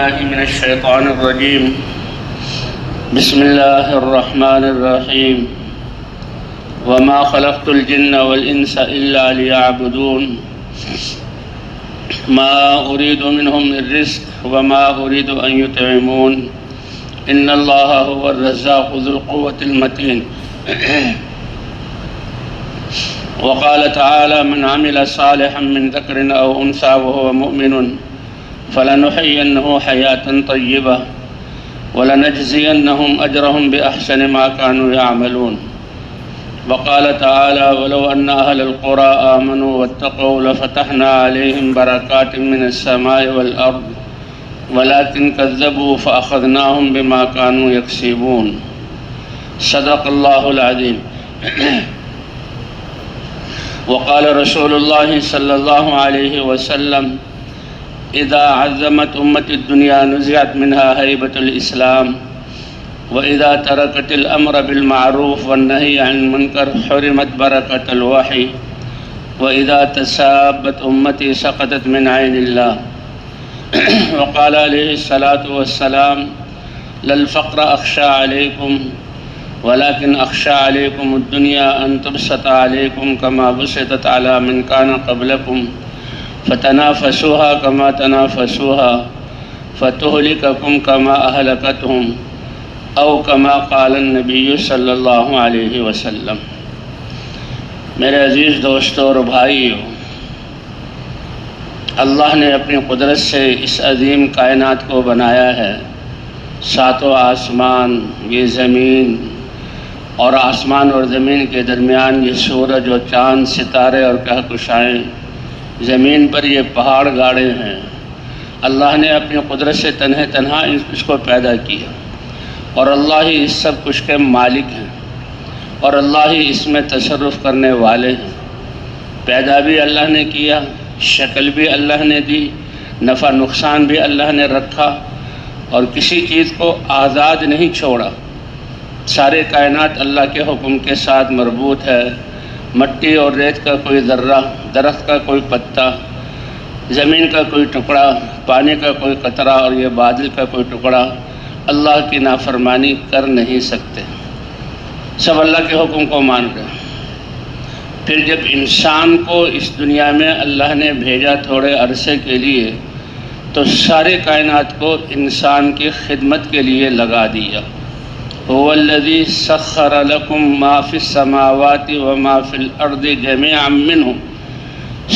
بالله من الشيطان الرجيم بسم الله الرحمن الرحيم وما خلقت الجن والإنس إلا ليعبدون ما أريد منهم من رزق وما أريد أن يطعمون إن الله هو الرزاق ذو القوة المتين وقال تعالى من عمل صالحا من ذكر أو أنثى وهو مؤمن فلنحيينه حياة طيبة ولنجزينهم أجرهم بأحسن ما كانوا يعملون وقال تعالى ولو أن أهل القرى آمنوا واتقوا لفتحنا عليهم بركات من السماء والأرض ولكن كذبوا فأخذناهم بما كانوا يكسبون صدق الله العظيم وقال رسول الله صلى الله عليه وسلم إذا عظمت أمة الدنيا نزعت منها هيبة الإسلام وإذا تركت الأمر بالمعروف والنهي عن المنكر حرمت بركة الوحي وإذا تسابت أمتي سقطت من عين الله وقال عليه الصلاة والسلام لا الفقر أخشى عليكم ولكن أخشى عليكم الدنيا أن تبسط عليكم كما بسطت على من كان قبلكم فتنافسوها كما تنافسوها فتهلككم كما أهلكتهم او كما قال النبی صلی اللہ علیہ وسلم۔ میرے عزیز دوستوں اور بھائیوں، اللہ نے اپنی قدرت سے اس عظیم کائنات کو بنایا ہے۔ ساتوں آسمان، یہ زمین، اور آسمان اور زمین کے درمیان یہ سورج اور چاند، ستارے اور کہکشائیں، زمین پر یہ پہاڑ گاڑے ہیں۔ اللہ نے اپنی قدرت سے تنہا اس کو پیدا کیا، اور اللہ ہی اس سب کچھ کے مالک ہیں، اور اللہ ہی اس میں تصرف کرنے والے ہیں۔ پیدا بھی اللہ نے کیا، شکل بھی اللہ نے دی، نفع نقصان بھی اللہ نے رکھا، اور کسی چیز کو آزاد نہیں چھوڑا۔ سارے کائنات اللہ کے حکم کے ساتھ مربوط ہے۔ مٹی اور ریت کا کوئی ذرہ، درخت کا کوئی پتا، زمین کا کوئی ٹکڑا، پانی کا کوئی قطرہ اور یہ بادل کا کوئی ٹکڑا اللہ کی نافرمانی کر نہیں سکتے، سب اللہ کے حکم کو مان کر۔ پھر جب انسان کو اس دنیا میں اللہ نے بھیجا تھوڑے عرصے کے لیے، تو سارے کائنات کو انسان کی خدمت کے لیے لگا دیا۔ هو الذی سخر لکم ما فی السماوات وما فی الارض جميعا منہ،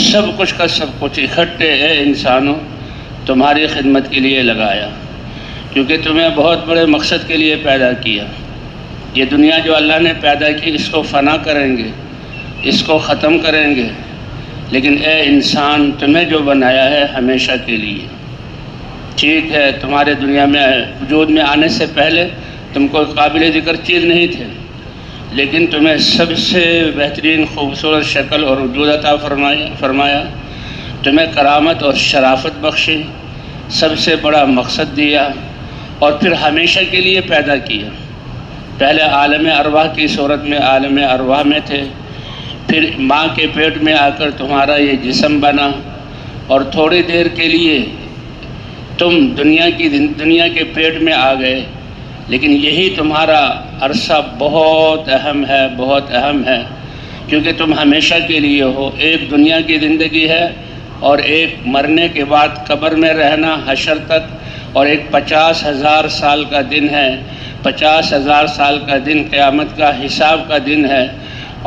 سب کچھ کا سب کچھ اکٹھے اے انسانوں تمہاری خدمت کے لیے لگایا، کیونکہ تمہیں بہت بڑے مقصد کے لیے پیدا کیا۔ یہ دنیا جو اللہ نے پیدا کی اس کو فنا کریں گے، اس کو ختم کریں گے، لیکن اے انسان تمہیں جو بنایا ہے ہمیشہ کے لیے۔ ٹھیک ہے، تمہارے دنیا میں وجود میں آنے سے پہلے تم کو قابل ذکر چیز نہیں تھے، لیکن تمہیں سب سے بہترین خوبصورت شکل اور وجود عطا فرمایا، تمہیں کرامت اور شرافت بخشی، سب سے بڑا مقصد دیا، اور پھر ہمیشہ کے لیے پیدا کیا۔ پہلے عالم ارواح کی صورت میں عالم ارواح میں تھے، پھر ماں کے پیٹ میں آ کر تمہارا یہ جسم بنا، اور تھوڑی دیر کے لیے تم دنیا کے پیٹ میں آ گئے، لیکن یہی تمہارا عرصہ بہت اہم ہے، کیونکہ تم ہمیشہ کے لیے ہو۔ ایک دنیا کی زندگی ہے، اور ایک مرنے کے بعد قبر میں رہنا حشر تک، اور ایک 50,000 سال کا دن ہے۔ 50,000 سال کا دن قیامت کا حساب کا دن ہے،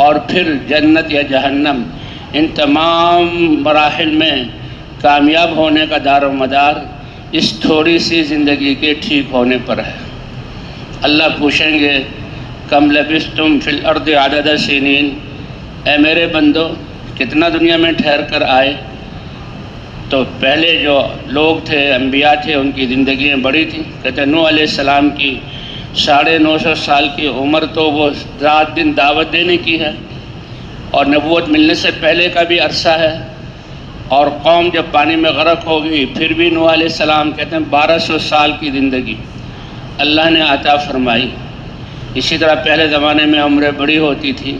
اور پھر جنت یا جہنم۔ ان تمام مراحل میں کامیاب ہونے کا دار و مدار اس تھوڑی سی زندگی کے ٹھیک ہونے پر ہے۔ اللہ پوچھیں گے کم لبثتم فی الارض عدد سنین، اے میرے بندو کتنا دنیا میں ٹھہر کر آئے؟ تو پہلے جو لوگ تھے، انبیاء تھے، ان کی زندگیاں بڑی تھیں۔ کہتے ہیں نوح علیہ السلام کی 950 سال کی عمر تو وہ رات دن دعوت دینے کی ہے، اور نبوت ملنے سے پہلے کا بھی عرصہ ہے۔ اور قوم جب پانی میں غرق ہوگی پھر بھی نوح علیہ السلام کہتے ہیں 1200 سال کی زندگی اللہ نے عطا فرمائی۔ اسی طرح پہلے زمانے میں عمریں بڑی ہوتی تھی۔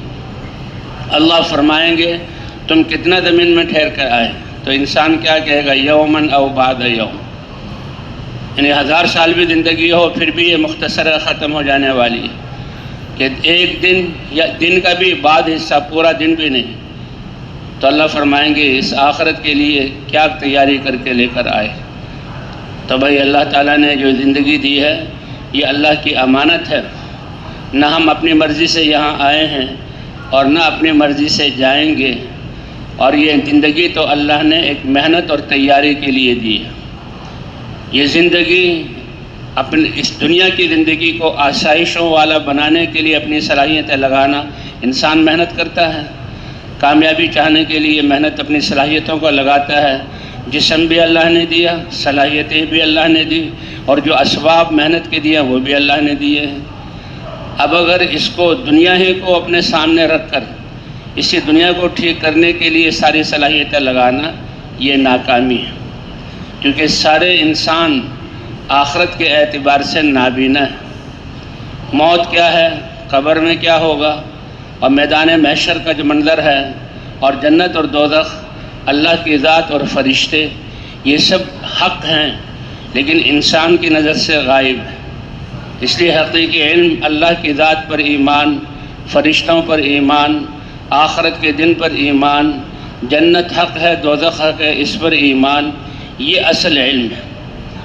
اللہ فرمائیں گے تم کتنا زمین میں ٹھہر کر آئے؟ تو انسان کیا کہے گا؟ یومن او بعد یوم، یعنی 1000 سال بھی زندگی ہو پھر بھی یہ مختصر ختم ہو جانے والی ہے، کہ ایک دن یا دن کا بھی بعد حصہ، پورا دن بھی نہیں۔ تو اللہ فرمائیں گے اس آخرت کے لیے کیا تیاری کر کے لے کر آئے۔ تو بھائی اللہ تعالیٰ نے جو زندگی دی ہے یہ اللہ کی امانت ہے، نہ ہم اپنی مرضی سے یہاں آئے ہیں اور نہ اپنی مرضی سے جائیں گے، اور یہ زندگی تو اللہ نے ایک محنت اور تیاری کے لیے دی ہے۔ یہ زندگی اپنی اس دنیا کی زندگی کو آسائشوں والا بنانے کے لیے اپنی صلاحیتیں لگانا، انسان محنت کرتا ہے، کامیابی چاہنے کے لیے محنت اپنی صلاحیتوں کو لگاتا ہے۔ جسم بھی اللہ نے دیا، صلاحیتیں بھی اللہ نے دی، اور جو اسباب محنت کے دیے وہ بھی اللہ نے دیے ہیں۔ اب اگر اس کو دنیا ہی کو اپنے سامنے رکھ کر اسی دنیا کو ٹھیک کرنے کے لیے ساری صلاحیتیں لگانا، یہ ناکامی ہے، کیونکہ سارے انسان آخرت کے اعتبار سے نابینا ہے۔ موت کیا ہے، قبر میں کیا ہوگا، اور میدان محشر کا جو منظر ہے، اور جنت اور دوزخ، اللہ کی ذات اور فرشتے، یہ سب حق ہیں لیکن انسان کی نظر سے غائب ہے۔ اس لیے حقیقی علم اللہ کی ذات پر ایمان، فرشتوں پر ایمان، آخرت کے دن پر ایمان، جنت حق ہے دوزخ حق ہے، اس پر ایمان، یہ اصل علم ہے۔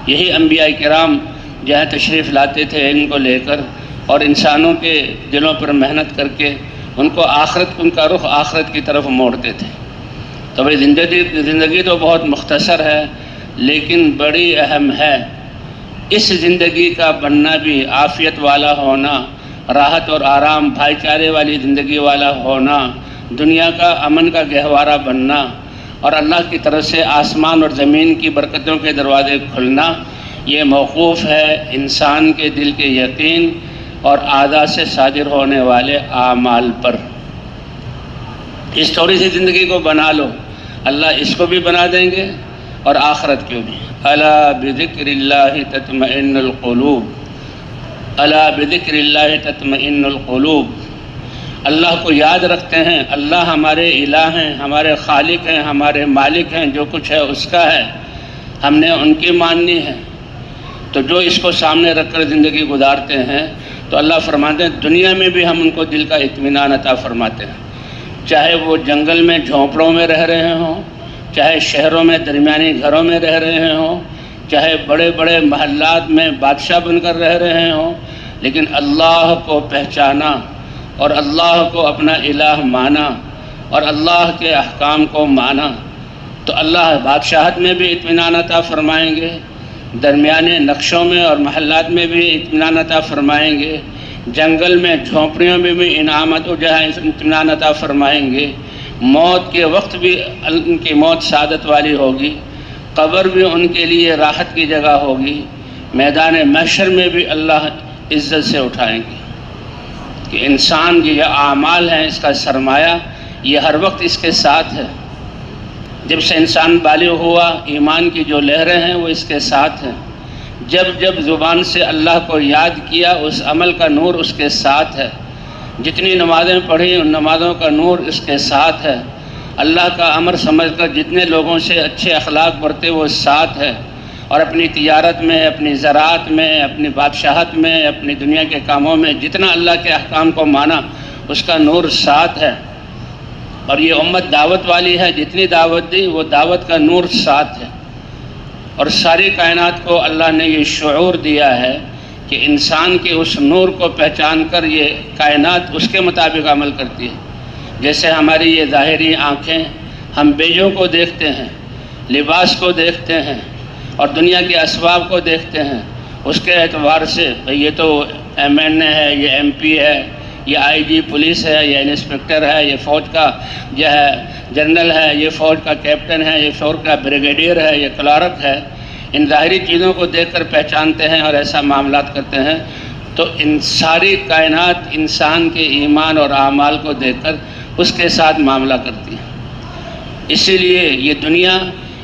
یہی انبیاء کرام جہاں تشریف لاتے تھے علم کو لے کر، اور انسانوں کے دلوں پر محنت کر کے ان کو ان کا رخ آخرت کی طرف موڑتے تھے۔ تو بھائی زندگی تو بہت مختصر ہے لیکن بڑی اہم ہے۔ اس زندگی کا بننا بھی، عافیت والا ہونا، راحت اور آرام، بھائی چارے والی زندگی والا ہونا، دنیا کا امن کا گہوارہ بننا، اور اللہ کی طرف سے آسمان اور زمین کی برکتوں کے دروازے کھلنا، یہ موقوف ہے انسان کے دل کے یقین اور اعضاء سے صادر ہونے والے اعمال پر۔ اس تھوڑی سی زندگی کو بنا لو، اللہ اس کو بھی بنا دیں گے اور آخرت کو بھی۔ الا بذکر اللہ تطمئن القلوب، الا بذکر اللہ تطمئن القلوب۔ اللہ کو یاد رکھتے ہیں، اللہ ہمارے الہ ہیں، ہمارے خالق ہیں، ہمارے مالک ہیں، جو کچھ ہے اس کا ہے، ہم نے ان کی ماننی ہے۔ تو جو اس کو سامنے رکھ کر زندگی گزارتے ہیں تو اللہ فرماتے ہیں دنیا میں بھی ہم ان کو دل کا اطمینان عطا فرماتے ہیں، چاہے وہ جنگل میں جھونپڑوں میں رہ رہے ہوں، چاہے شہروں میں درمیانی گھروں میں رہ رہے ہوں، چاہے بڑے بڑے محلات میں بادشاہ بن کر رہ رہے ہوں، لیکن اللہ کو پہچانا اور اللہ کو اپنا الہ مانا اور اللہ کے احکام کو مانا تو اللہ بادشاہت میں بھی اطمینان عطا فرمائیں گے، درمیانے نقشوں میں اور محلات میں بھی اطمینان عطا فرمائیں گے، جنگل میں جھونپڑیوں میں بھی انعامت و جہاں اطمینان عطا فرمائیں گے، موت کے وقت بھی ان کی موت سعادت والی ہوگی، قبر بھی ان کے لیے راحت کی جگہ ہوگی، میدان محشر میں بھی اللہ عزت سے اٹھائیں گے۔ کہ انسان کے یہ اعمال ہیں، اس کا سرمایہ یہ ہر وقت اس کے ساتھ ہے۔ جب سے انسان بالغ ہوا، ایمان کی جو لہریں ہیں وہ اس کے ساتھ ہیں۔ جب جب زبان سے اللہ کو یاد کیا، اس عمل کا نور اس کے ساتھ ہے۔ جتنی نمازیں پڑھی ان نمازوں کا نور اس کے ساتھ ہے۔ اللہ کا امر سمجھ کر جتنے لوگوں سے اچھے اخلاق برتے وہ ساتھ ہے، اور اپنی تجارت میں، اپنی زراعت میں، اپنی بادشاہت میں، اپنی دنیا کے کاموں میں جتنا اللہ کے احکام کو مانا اس کا نور ساتھ ہے۔ اور یہ امت دعوت والی ہے، جتنی دعوت دی وہ دعوت کا نور ساتھ ہے۔ اور ساری کائنات کو اللہ نے یہ شعور دیا ہے کہ انسان کے اس نور کو پہچان کر یہ کائنات اس کے مطابق عمل کرتی ہے۔ جیسے ہماری یہ ظاہری آنکھیں ہم بیجوں کو دیکھتے ہیں، لباس کو دیکھتے ہیں اور دنیا کے اسباب کو دیکھتے ہیں، اس کے اعتبار سے یہ تو ایم این اے ہے، یہ ایم پی ہے، یہ آئی جی پولیس ہے، یہ انسپکٹر ہے، یہ فوج کا جو ہے جنرل ہے، یہ فوج کا کیپٹن ہے، یہ فوج کا بریگیڈیئر ہے، یہ کلارک ہے۔ ان ظاہری چیزوں کو دیکھ کر پہچانتے ہیں اور ایسا معاملات کرتے ہیں، تو ان ساری کائنات انسان کے ایمان اور اعمال کو دیکھ کر اس کے ساتھ معاملہ کرتی ہے۔ اسی لیے یہ دنیا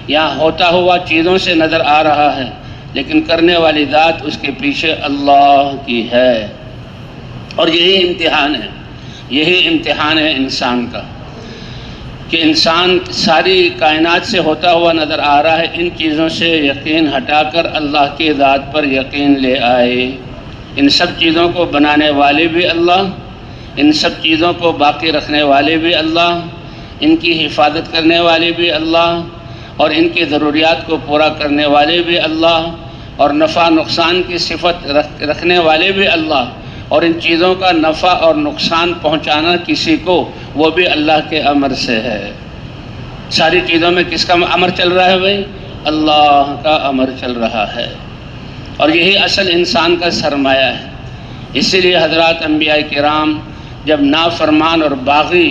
یہاں ہوتا ہوا چیزوں سے نظر آ رہا ہے، لیکن کرنے والی ذات اس کے پیچھے اللہ کی ہے۔ اور یہی امتحان ہے، یہی امتحان ہے انسان کا۔ کہ انسان ساری کائنات سے ہوتا ہوا نظر آ رہا ہے، ان چیزوں سے یقین ہٹا کر اللہ کی ذات پر یقین لے آئے۔ ان سب چیزوں کو بنانے والے بھی اللہ، ان سب چیزوں کو باقی رکھنے والے بھی اللہ، ان کی حفاظت کرنے والے بھی اللہ، اور ان کی ضروریات کو پورا کرنے والے بھی اللہ، اور نفع نقصان کی صفت رکھنے والے بھی اللہ، اور ان چیزوں کا نفع اور نقصان پہنچانا کسی کو وہ بھی اللہ کے امر سے ہے۔ ساری چیزوں میں کس کا امر چل رہا ہے بھائی؟ اللہ کا امر چل رہا ہے، اور یہی اصل انسان کا سرمایہ ہے۔ اسی لیے حضرات انبیاء کرام جب نافرمان اور باغی،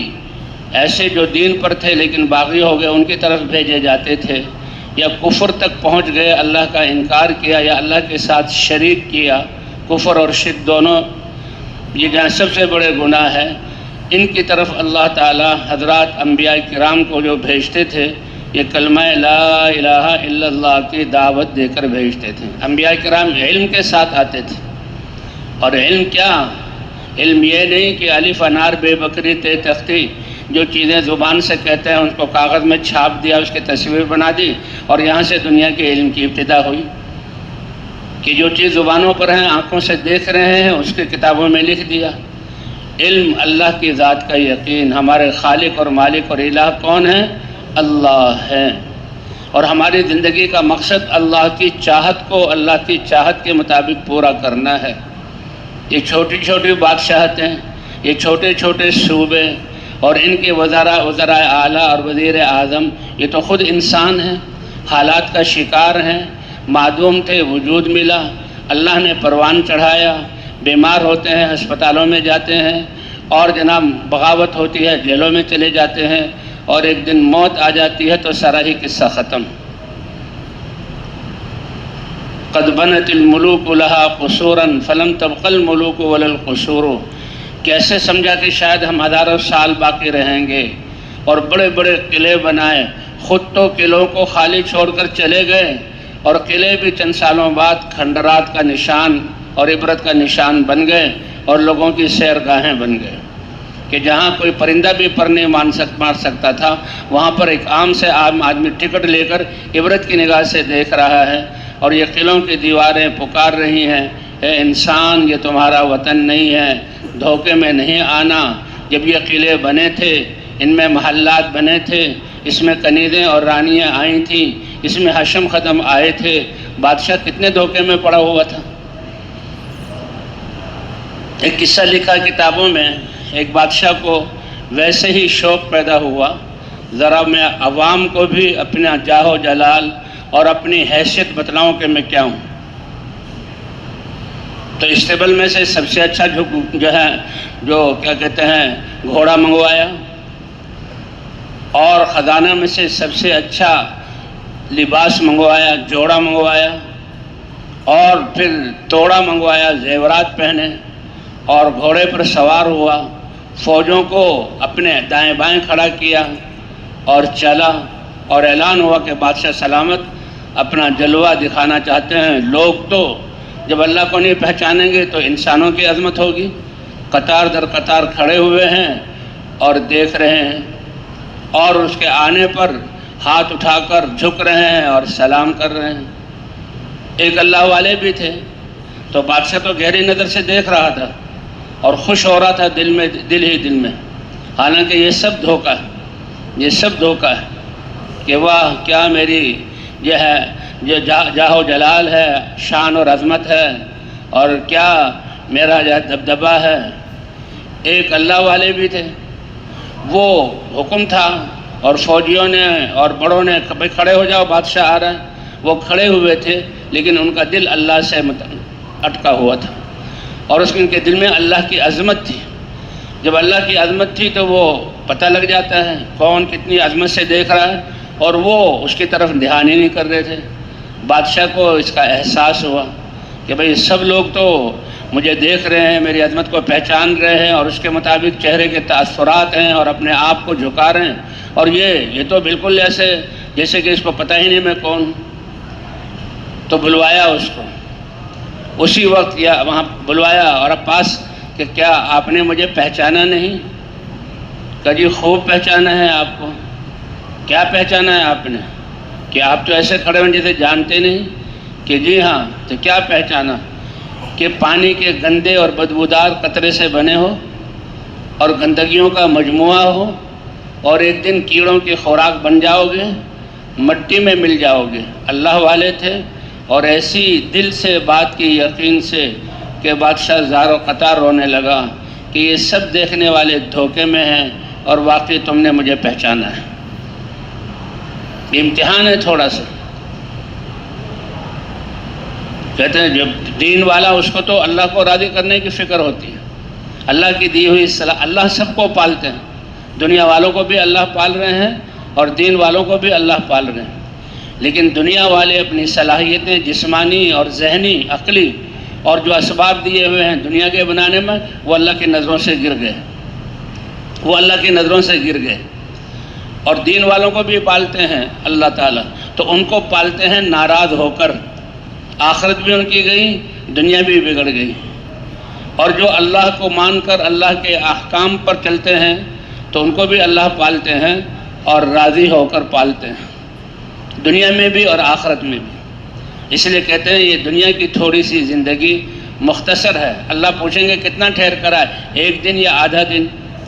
ایسے جو دین پر تھے لیکن باغی ہو گئے، ان کی طرف بھیجے جاتے تھے، یا کفر تک پہنچ گئے، اللہ کا انکار کیا یا اللہ کے ساتھ شریک کیا، کفر اور شرک دونوں یہ جو سب سے بڑے گناہ ہے، ان کی طرف اللہ تعالی حضرات انبیاء کرام کو جو بھیجتے تھے، یہ کلمہ لا الہ الا اللہ کی دعوت دے کر بھیجتے تھے۔ انبیاء کرام علم کے ساتھ آتے تھے، اور علم کیا؟ علم یہ نہیں کہ الف انار بے بکری تے تختی، جو چیزیں زبان سے کہتے ہیں ان کو کاغذ میں چھاپ دیا، اس کی تصویر بنا دی، اور یہاں سے دنیا کے علم کی ابتدا ہوئی، کہ جو چیز زبانوں پر ہیں، آنکھوں سے دیکھ رہے ہیں، اس کی کتابوں میں لکھ دیا۔ علم اللہ کی ذات کا یقین، ہمارے خالق اور مالک اور الہ کون ہے؟ اللہ ہے، اور ہماری زندگی کا مقصد اللہ کی چاہت کو اللہ کی چاہت کے مطابق پورا کرنا ہے۔ یہ چھوٹی چھوٹی بادشاہتیں، یہ چھوٹے چھوٹے صوبے اور ان کے وزراء اعلیٰ اور وزیر اعظم، یہ تو خود انسان ہیں، حالات کا شکار ہیں، معدوم تھے وجود ملا، اللہ نے پروان چڑھایا، بیمار ہوتے ہیں ہسپتالوں میں جاتے ہیں، اور جناب بغاوت ہوتی ہے جیلوں میں چلے جاتے ہیں، اور ایک دن موت آ جاتی ہے تو سارا ہی قصہ ختم۔ قد بنت الملوک لہا قصورا فلم تبق الملوک ولا القصور۔ کیسے سمجھا کہ شاید ہم ہزاروں سال باقی رہیں گے، اور بڑے بڑے قلعے بنائے، خود تو قلعوں کو خالی چھوڑ کر چلے گئے، اور قلعے بھی چند سالوں بعد کھنڈرات کا نشان اور عبرت کا نشان بن گئے، اور لوگوں کی سیرگاہیں بن گئے، کہ جہاں کوئی پرندہ بھی پر نہیں مار سکتا تھا، وہاں پر ایک عام سے عام آدمی ٹکٹ لے کر عبرت کی نگاہ سے دیکھ رہا ہے، اور یہ قلعوں کی دیواریں پکار رہی ہیں، اے انسان یہ تمہارا وطن نہیں ہے، دھوکے میں نہیں آنا۔ جب یہ قلعے بنے تھے، ان میں محلات بنے تھے، اس میں کنیزیں اور رانیاں آئی تھیں، اس میں حشم ختم آئے تھے، بادشاہ کتنے دھوکے میں پڑا ہوا تھا۔ ایک قصہ لکھا کتابوں میں، ایک بادشاہ کو ویسے ہی شوق پیدا ہوا، ذرا میں عوام کو بھی اپنا جاہ و جلال اور اپنی حیثیت بتلاؤں کہ میں کیا ہوں۔ تو اسٹیبل میں سے سب سے اچھا جو کیا کہتے ہیں گھوڑا منگوایا، اور خزانہ میں سے سب سے اچھا لباس منگوایا، جوڑا منگوایا، اور پھر توڑا منگوایا، زیورات پہنے، اور گھوڑے پر سوار ہوا، فوجوں کو اپنے دائیں بائیں کھڑا کیا اور چلا، اور اعلان ہوا کہ بادشاہ سلامت اپنا جلوہ دکھانا چاہتے ہیں۔ لوگ تو جب اللہ کو نہیں پہچانیں گے تو انسانوں کی عظمت ہوگی۔ قطار در قطار کھڑے ہوئے ہیں اور دیکھ رہے ہیں، اور اس کے آنے پر ہاتھ اٹھا کر جھک رہے ہیں اور سلام کر رہے ہیں۔ ایک اللہ والے بھی تھے، تو بادشاہ تو گہری نظر سے دیکھ رہا تھا اور خوش ہو رہا تھا دل ہی دل میں، حالانکہ یہ سب دھوکہ ہے، یہ سب دھوکہ ہے، کہ واہ کیا میری یہ ہے جو جاہ و جلال ہے، شان اور عظمت ہے، اور کیا میرا دبدبہ ہے۔ ایک اللہ والے بھی تھے، وہ حکم تھا، اور فوجیوں نے اور بڑوں نے کھڑے ہو جاؤ بادشاہ آ رہا ہے، وہ کھڑے ہوئے تھے، لیکن ان کا دل اللہ سے اٹکا ہوا تھا، اور ان کے دل میں اللہ کی عظمت تھی۔ جب اللہ کی عظمت تھی تو وہ پتہ لگ جاتا ہے کون کتنی عظمت سے دیکھ رہا ہے، اور وہ اس کی طرف دھیان ہی نہیں کر رہے تھے۔ بادشاہ کو اس کا احساس ہوا کہ بھئی سب لوگ تو مجھے دیکھ رہے ہیں، میری عظمت کو پہچان رہے ہیں، اور اس کے مطابق چہرے کے تاثرات ہیں، اور اپنے آپ کو جھکا رہے ہیں، اور یہ تو بالکل جیسے کہ اس کو پتہ ہی نہیں میں کون ہوں۔ تو بلوایا اس کو، اسی وقت وہاں بلوایا اور اب پاس کہ کیا آپ نے مجھے پہچانا نہیں؟ کہ جی خوب پہچانا ہے آپ کو۔ کیا پہچانا ہے آپ نے کہ آپ تو ایسے کھڑے ہیں جیسے جانتے نہیں کہ جی ہاں، تو کیا پہچانا کہ پانی کے گندے اور بدبودار قطرے سے بنے ہو اور گندگیوں کا مجموعہ ہو، اور ایک دن کیڑوں کی خوراک بن جاؤ گے، مٹی میں مل جاؤ گے۔ اللہ والے تھے اور ایسی دل سے بات کی، یقین سے، کہ بادشاہ زار و قطار رونے لگا کہ یہ سب دیکھنے والے دھوکے میں ہیں اور واقعی تم نے مجھے پہچانا ہے۔ یہ امتحان ہے تھوڑا سا۔ کہتے ہیں جب دین والا، اس کو تو اللہ کو راضی کرنے کی فکر ہوتی ہے، اللہ کی دی ہوئی صلاح۔ اللہ سب کو پالتے ہیں، دنیا والوں کو بھی اللہ پال رہے ہیں اور دین والوں کو بھی اللہ پال رہے ہیں، لیکن دنیا والے اپنی صلاحیتیں جسمانی اور ذہنی، عقلی اور جو اسباب دیے ہوئے ہیں دنیا کے بنانے میں، وہ اللہ کی نظروں سے گر گئے، وہ اللہ کی نظروں سے گر گئے۔ اور دین والوں کو بھی پالتے ہیں اللہ تعالیٰ، تو ان کو پالتے ہیں ناراض ہو کر۔ آخرت بھی ان کی گئی، دنیا بھی بگڑ گئی۔ اور جو اللہ کو مان کر اللہ کے احکام پر چلتے ہیں تو ان کو بھی اللہ پالتے ہیں اور راضی ہو کر پالتے ہیں، دنیا میں بھی اور آخرت میں بھی۔ اس لیے کہتے ہیں یہ دنیا کی تھوڑی سی زندگی مختصر ہے۔ اللہ پوچھیں گے کتنا ٹھہر کر آئے، ایک دن یا آدھا دن؟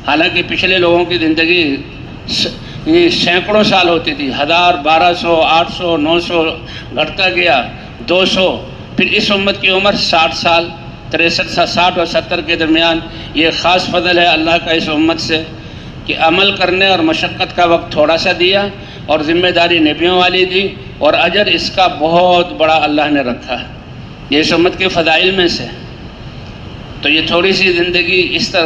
حالانکہ پچھلے لوگوں کی زندگی سینکڑوں سال ہوتی تھی، 1000، 1200، 800، 900، گھٹتا گیا 200، پھر اس امت کی عمر 60 سال، 60 اور 70 کے درمیان۔ یہ خاص فضل ہے اللہ کا اس امت سے کہ عمل کرنے اور مشقت کا وقت تھوڑا سا دیا اور ذمہ داری نبیوں والی دی، اور اجر اس کا بہت بڑا اللہ نے رکھا ہے، یہ اس امت کے فضائل میں سے۔ تو یہ تھوڑی سی زندگی اس طرح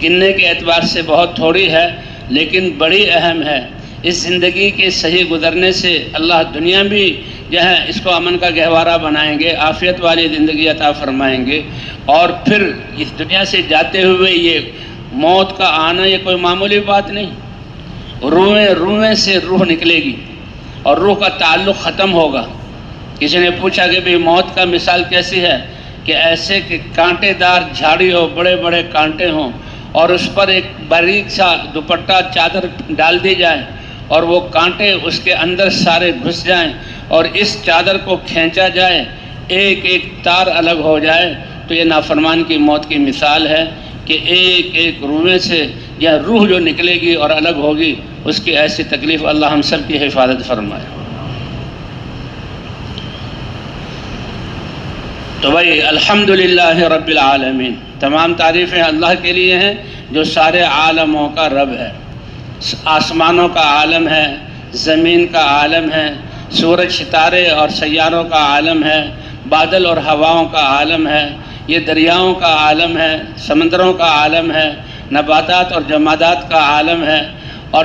گننے کے اعتبار سے بہت تھوڑی ہے، لیکن بڑی اہم ہے۔ اس زندگی کے صحیح گزرنے سے اللہ دنیا بھی جو ہے اس کو امن کا گہوارہ بنائیں گے، عافیت والی زندگی عطا فرمائیں گے، اور پھر اس دنیا سے جاتے ہوئے یہ موت کا آنا یہ کوئی معمولی بات نہیں۔ روحیں سے روح نکلے گی اور روح کا تعلق ختم ہوگا۔ کسی نے پوچھا کہ بھئی موت کا مثال کیسی ہے؟ کہ ایسے کہ کانٹے دار جھاڑی ہو، بڑے بڑے کانٹے ہوں، اور اس پر ایک باریک سا دوپٹہ چادر ڈال دی جائے اور وہ کانٹے اس کے اندر سارے گھس جائیں اور اس چادر کو کھینچا جائے، ایک ایک تار الگ ہو جائے، تو یہ نافرمان کی موت کی مثال ہے کہ ایک ایک روحیں سے یا روح جو نکلے گی اور الگ ہوگی، اس کی ایسی تکلیف۔ اللہ ہم سب کی حفاظت فرمائے۔ تو بھائی الحمدللہ رب العالمین، تمام تعریفیں اللہ کے لیے ہیں جو سارے عالموں کا رب ہے۔ آسمانوں کا عالم ہے، زمین کا عالم ہے، سورج ستارے اور سیاروں کا عالم ہے، بادل اور ہواؤں کا عالم ہے، یہ دریاؤں کا عالم ہے، سمندروں کا عالم ہے، نباتات اور جمادات کا عالم ہے، اور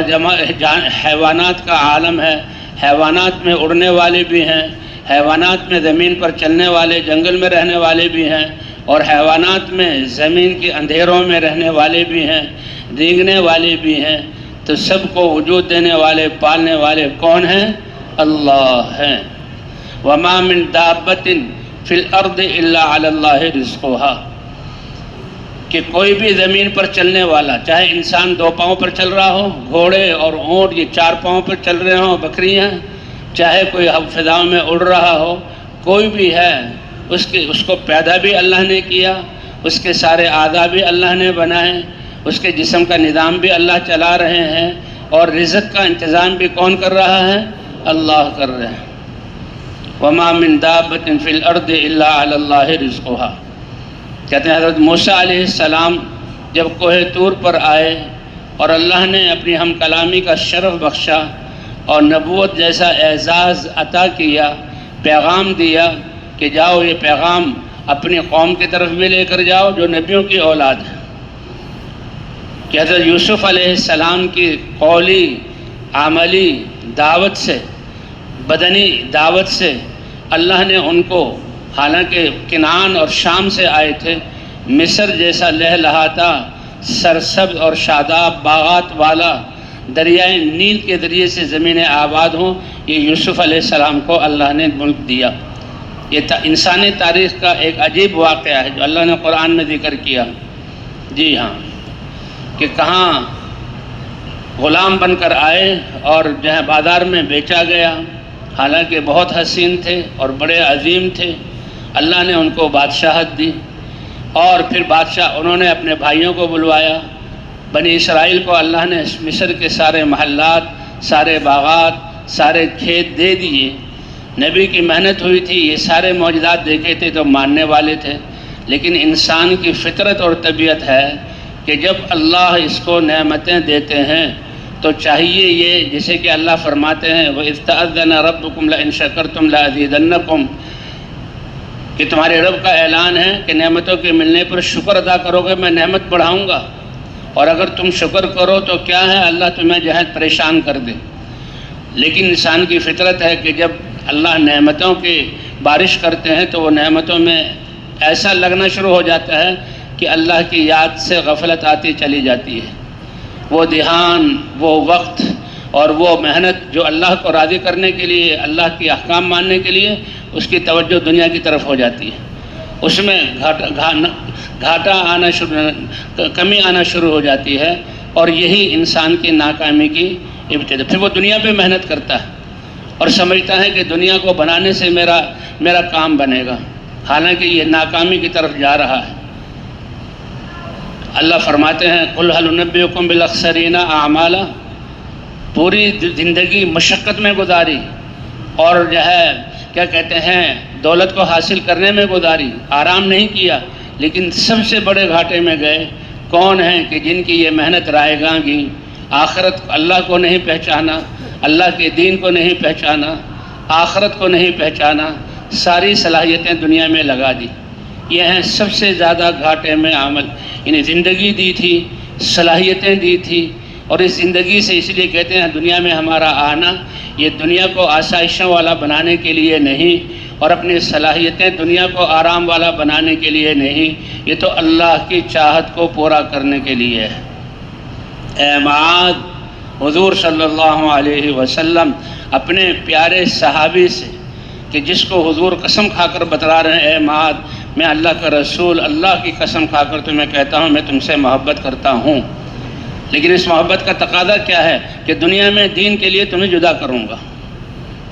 حیوانات کا عالم ہے۔ حیوانات میں اڑنے والے بھی ہیں، حیوانات میں زمین پر چلنے والے، جنگل میں رہنے والے بھی ہیں، اور حیوانات میں زمین کے اندھیروں میں رہنے والے بھی ہیں، رینگنے والے بھی ہیں۔ تو سب کو وجود دینے والے، پالنے والے کون ہیں؟ اللہ ہیں۔ وَمَا مِن دَابَّةٍ فِي الْأَرْضِ إِلَّا عَلَى اللَّهِ رِزْقُهَا، کہ کوئی بھی زمین پر چلنے والا، چاہے انسان 2 پاؤں پر چل رہا ہو، گھوڑے اور اونٹ یہ 4 پاؤں پر چل رہے ہوں، بکریاں، چاہے کوئی فضاؤں میں اڑ رہا ہو، کوئی بھی ہے، اس کو پیدا بھی اللہ نے کیا، اس کے سارے اعضاء بھی اللہ نے بنائے، اس کے جسم کا نظام بھی اللہ چلا رہے ہیں، اور رزق کا انتظام بھی کون کر رہا ہے؟ اللہ کر رہے ہیں۔ وَمَا مِن دَابَّةٍ فِي الْأَرْضِ إِلَّا عَلَى اللَّهِ رِزْقُهَا۔ کہتے ہیں حضرت موسیٰ علیہ السلام جب کوہ طور پر آئے اور اللہ نے اپنی ہم کلامی کا شرف بخشا اور نبوت جیسا اعزاز عطا کیا، پیغام دیا کہ جاؤ یہ پیغام اپنی قوم کی طرف بھی لے کر جاؤ جو نبیوں کی اولاد ہے۔ کہ حضرت یوسف علیہ السلام کی قولی، عملی دعوت سے، بدنی دعوت سے اللہ نے ان کو، حالانکہ کنعان اور شام سے آئے تھے، مصر جیسا لہلہاتا سرسبز اور شاداب باغات والا دریائے نیل کے ذریعے سے زمینیں آباد ہوں، یہ یوسف علیہ السلام کو اللہ نے ملک دیا۔ یہ انسانی تاریخ کا ایک عجیب واقعہ ہے جو اللہ نے قرآن میں ذکر کیا۔ جی ہاں، کہ کہاں غلام بن کر آئے اور جو ہے بازار میں بیچا گیا، حالانکہ بہت حسین تھے اور بڑے عظیم تھے۔ اللہ نے ان کو بادشاہت دی، اور پھر انہوں نے اپنے بھائیوں کو بلوایا۔ بنی اسرائیل کو اللہ نے مصر کے سارے محلات، سارے باغات، سارے کھیت دے دیے۔ نبی کی محنت ہوئی تھی، یہ سارے معجزات دیکھے تھے تو ماننے والے تھے، لیکن انسان کی فطرت اور طبیعت ہے کہ جب اللہ اس کو نعمتیں دیتے ہیں تو چاہیے یہ، جیسے کہ اللہ فرماتے ہیں وَإِذْ تَأَذَّنَ رَبُّكُمْ لَئِن شَكَرْتُمْ لَأَزِيدَنَّكُمْ، کہ تمہارے رب کا اعلان ہے کہ نعمتوں کے ملنے پر شکر ادا کرو گے میں نعمت بڑھاؤں گا، اور اگر تم شکر کرو تو کیا ہے اللہ تمہیں جو ہے پریشان کر دے۔ لیکن انسان کی فطرت ہے کہ جب اللہ نعمتوں کی بارش کرتے ہیں تو وہ نعمتوں میں ایسا لگنا شروع ہو جاتا ہے کہ اللہ کی یاد سے غفلت آتی چلی جاتی ہے۔ وہ دھیان، وہ وقت اور وہ محنت جو اللہ کو راضی کرنے کے لیے، اللہ کی احکام ماننے کے لیے، اس کی توجہ دنیا کی طرف ہو جاتی ہے، اس میں گھاٹا آنا کمی آنا شروع ہو جاتی ہے، اور یہی انسان کی ناکامی کی ابتدا۔ پھر وہ دنیا پہ محنت کرتا ہے اور سمجھتا ہے کہ دنیا کو بنانے سے میرا کام بنے گا، حالانکہ یہ ناکامی کی طرف جا رہا ہے۔ اللہ فرماتے ہیں قُلْ هَلْ نُنَبِّئُكُمْ بِالْأَخْسَرِينَ أَعْمَالًا، پوری زندگی مشقت میں گزاری اور جو ہے کیا کہتے ہیں دولت کو حاصل کرنے میں گزاری، آرام نہیں کیا، لیکن سب سے بڑے گھاٹے میں گئے کون ہیں کہ جن کی یہ محنت رائے گاں گئی، آخرت اللہ کو نہیں پہچانا، اللہ کے دین کو نہیں پہچانا، آخرت کو نہیں پہچانا، ساری صلاحیتیں دنیا میں لگا دی۔ یہ ہیں سب سے زیادہ گھاٹے میں عمل، یعنی زندگی دی تھی، صلاحیتیں دی تھی، اور اس زندگی سے اس لیے کہتے ہیں دنیا میں ہمارا آنا یہ دنیا کو آسائشوں والا بنانے کے لیے نہیں، اور اپنی صلاحیتیں دنیا کو آرام والا بنانے کے لیے نہیں، یہ تو اللہ کی چاہت کو پورا کرنے کے لیے ہے۔ اے معاذ، حضور صلی اللہ علیہ وسلم اپنے پیارے صحابی سے، کہ جس کو حضور قسم کھا کر بتلا رہے ہیں، اے معاذ میں اللہ کا رسول اللہ کی قسم کھا کر تمہیں کہتا ہوں میں تم سے محبت کرتا ہوں، لیکن اس محبت کا تقاضا کیا ہے کہ دنیا میں دین کے لیے تمہیں جدا کروں گا۔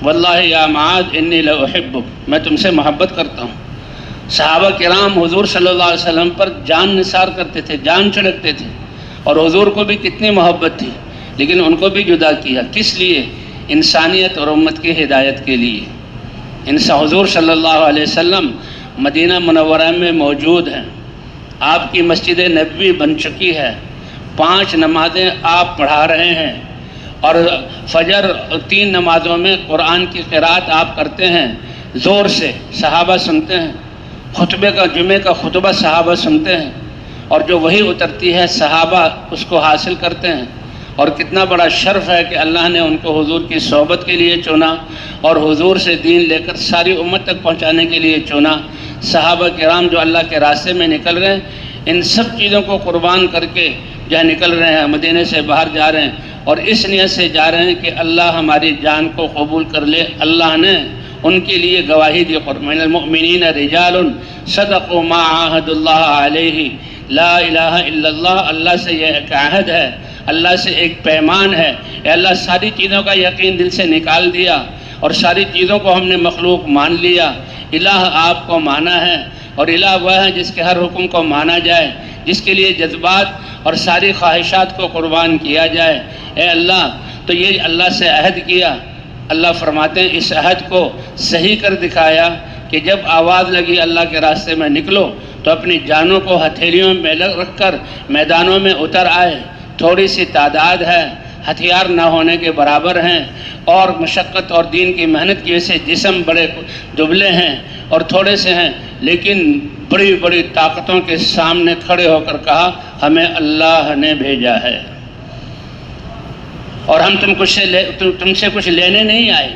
واللہ یا معاذ انی لاحبک، میں تم سے محبت کرتا ہوں۔ صحابہ کرام حضور صلی اللہ علیہ وسلم پر جان نثار کرتے تھے، جان چھڑکتے تھے، اور حضور کو بھی کتنی محبت تھی، لیکن ان کو بھی جدا کیا۔ کس لیے؟ انسانیت اور امت کی ہدایت کے لیے۔ حضور صلی اللہ علیہ وسلم مدینہ منورہ میں موجود ہیں، آپ کی مسجد نبوی بن چکی ہے، 5 نمازیں آپ پڑھا رہے ہیں، اور فجر 3 نمازوں میں قرآن کی قرات آپ کرتے ہیں زور سے، صحابہ سنتے ہیں، جمعے کا خطبہ صحابہ سنتے ہیں، اور جو وحی اترتی ہے صحابہ اس کو حاصل کرتے ہیں۔ اور کتنا بڑا شرف ہے کہ اللہ نے ان کو حضور کی صحبت کے لیے چنا اور حضور سے دین لے کر ساری امت تک پہنچانے کے لیے چنا۔ صحابہ کرام جو اللہ کے راستے میں نکل رہے ہیں، ان سب چیزوں کو قربان کر کے جہاں نکل رہے ہیں، مدینے سے باہر جا رہے ہیں، اور اس نیت سے جا رہے ہیں کہ اللہ ہماری جان کو قبول کر لے۔ اللہ نے ان کے لیے گواہی دی، من المؤمنین رجال صدقوا ما عاهدوا اللہ علیہ، لا الہ الا اللہ، اللہ سے یہ ایک عہد ہے، اللہ سے ایک پیمان ہے۔ اے اللہ ساری چیزوں کا یقین دل سے نکال دیا، اور ساری چیزوں کو ہم نے مخلوق مان لیا، الہ آپ کو مانا ہے، اور الہ وہ ہے جس کے ہر حکم کو مانا جائے، جس کے لیے جذبات اور ساری خواہشات کو قربان کیا جائے۔ اے اللہ، تو یہ اللہ سے عہد کیا۔ اللہ فرماتے ہیں اس عہد کو صحیح کر دکھایا کہ جب آواز لگی اللہ کے راستے میں نکلو تو اپنی جانوں کو ہتھیلیوں میں رکھ کر میدانوں میں اتر آئے۔ تھوڑی سی تعداد ہے، ہتھیار نہ ہونے کے برابر ہیں، اور مشقت اور دین کی محنت کی وجہ سے جسم بڑے دبلے ہیں اور تھوڑے سے ہیں، لیکن بڑی بڑی طاقتوں کے سامنے کھڑے ہو کر کہا ہمیں اللہ نے بھیجا ہے، اور ہم تم سے کچھ لینے نہیں آئے،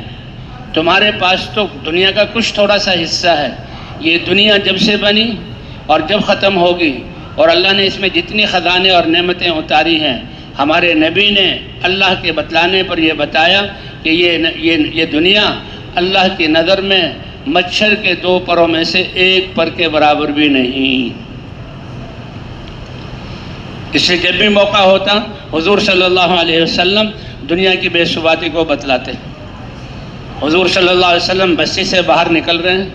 تمہارے پاس تو دنیا کا کچھ تھوڑا سا حصہ ہے۔ یہ دنیا جب سے بنی اور جب ختم ہوگی، اور اللہ نے اس میں جتنی خزانے اور نعمتیں اتاری ہیں، ہمارے نبی نے اللہ کے بتلانے پر یہ بتایا کہ یہ دنیا اللہ کی نظر میں مچھر کے 2 پروں میں سے 1 پر کے برابر بھی نہیں۔ اس سے جب بھی موقع ہوتا حضور صلی اللہ علیہ وسلم دنیا کی بے ثباتی کو بتلاتے ہیں۔ حضور صلی اللہ علیہ وسلم بستی سے باہر نکل رہے ہیں،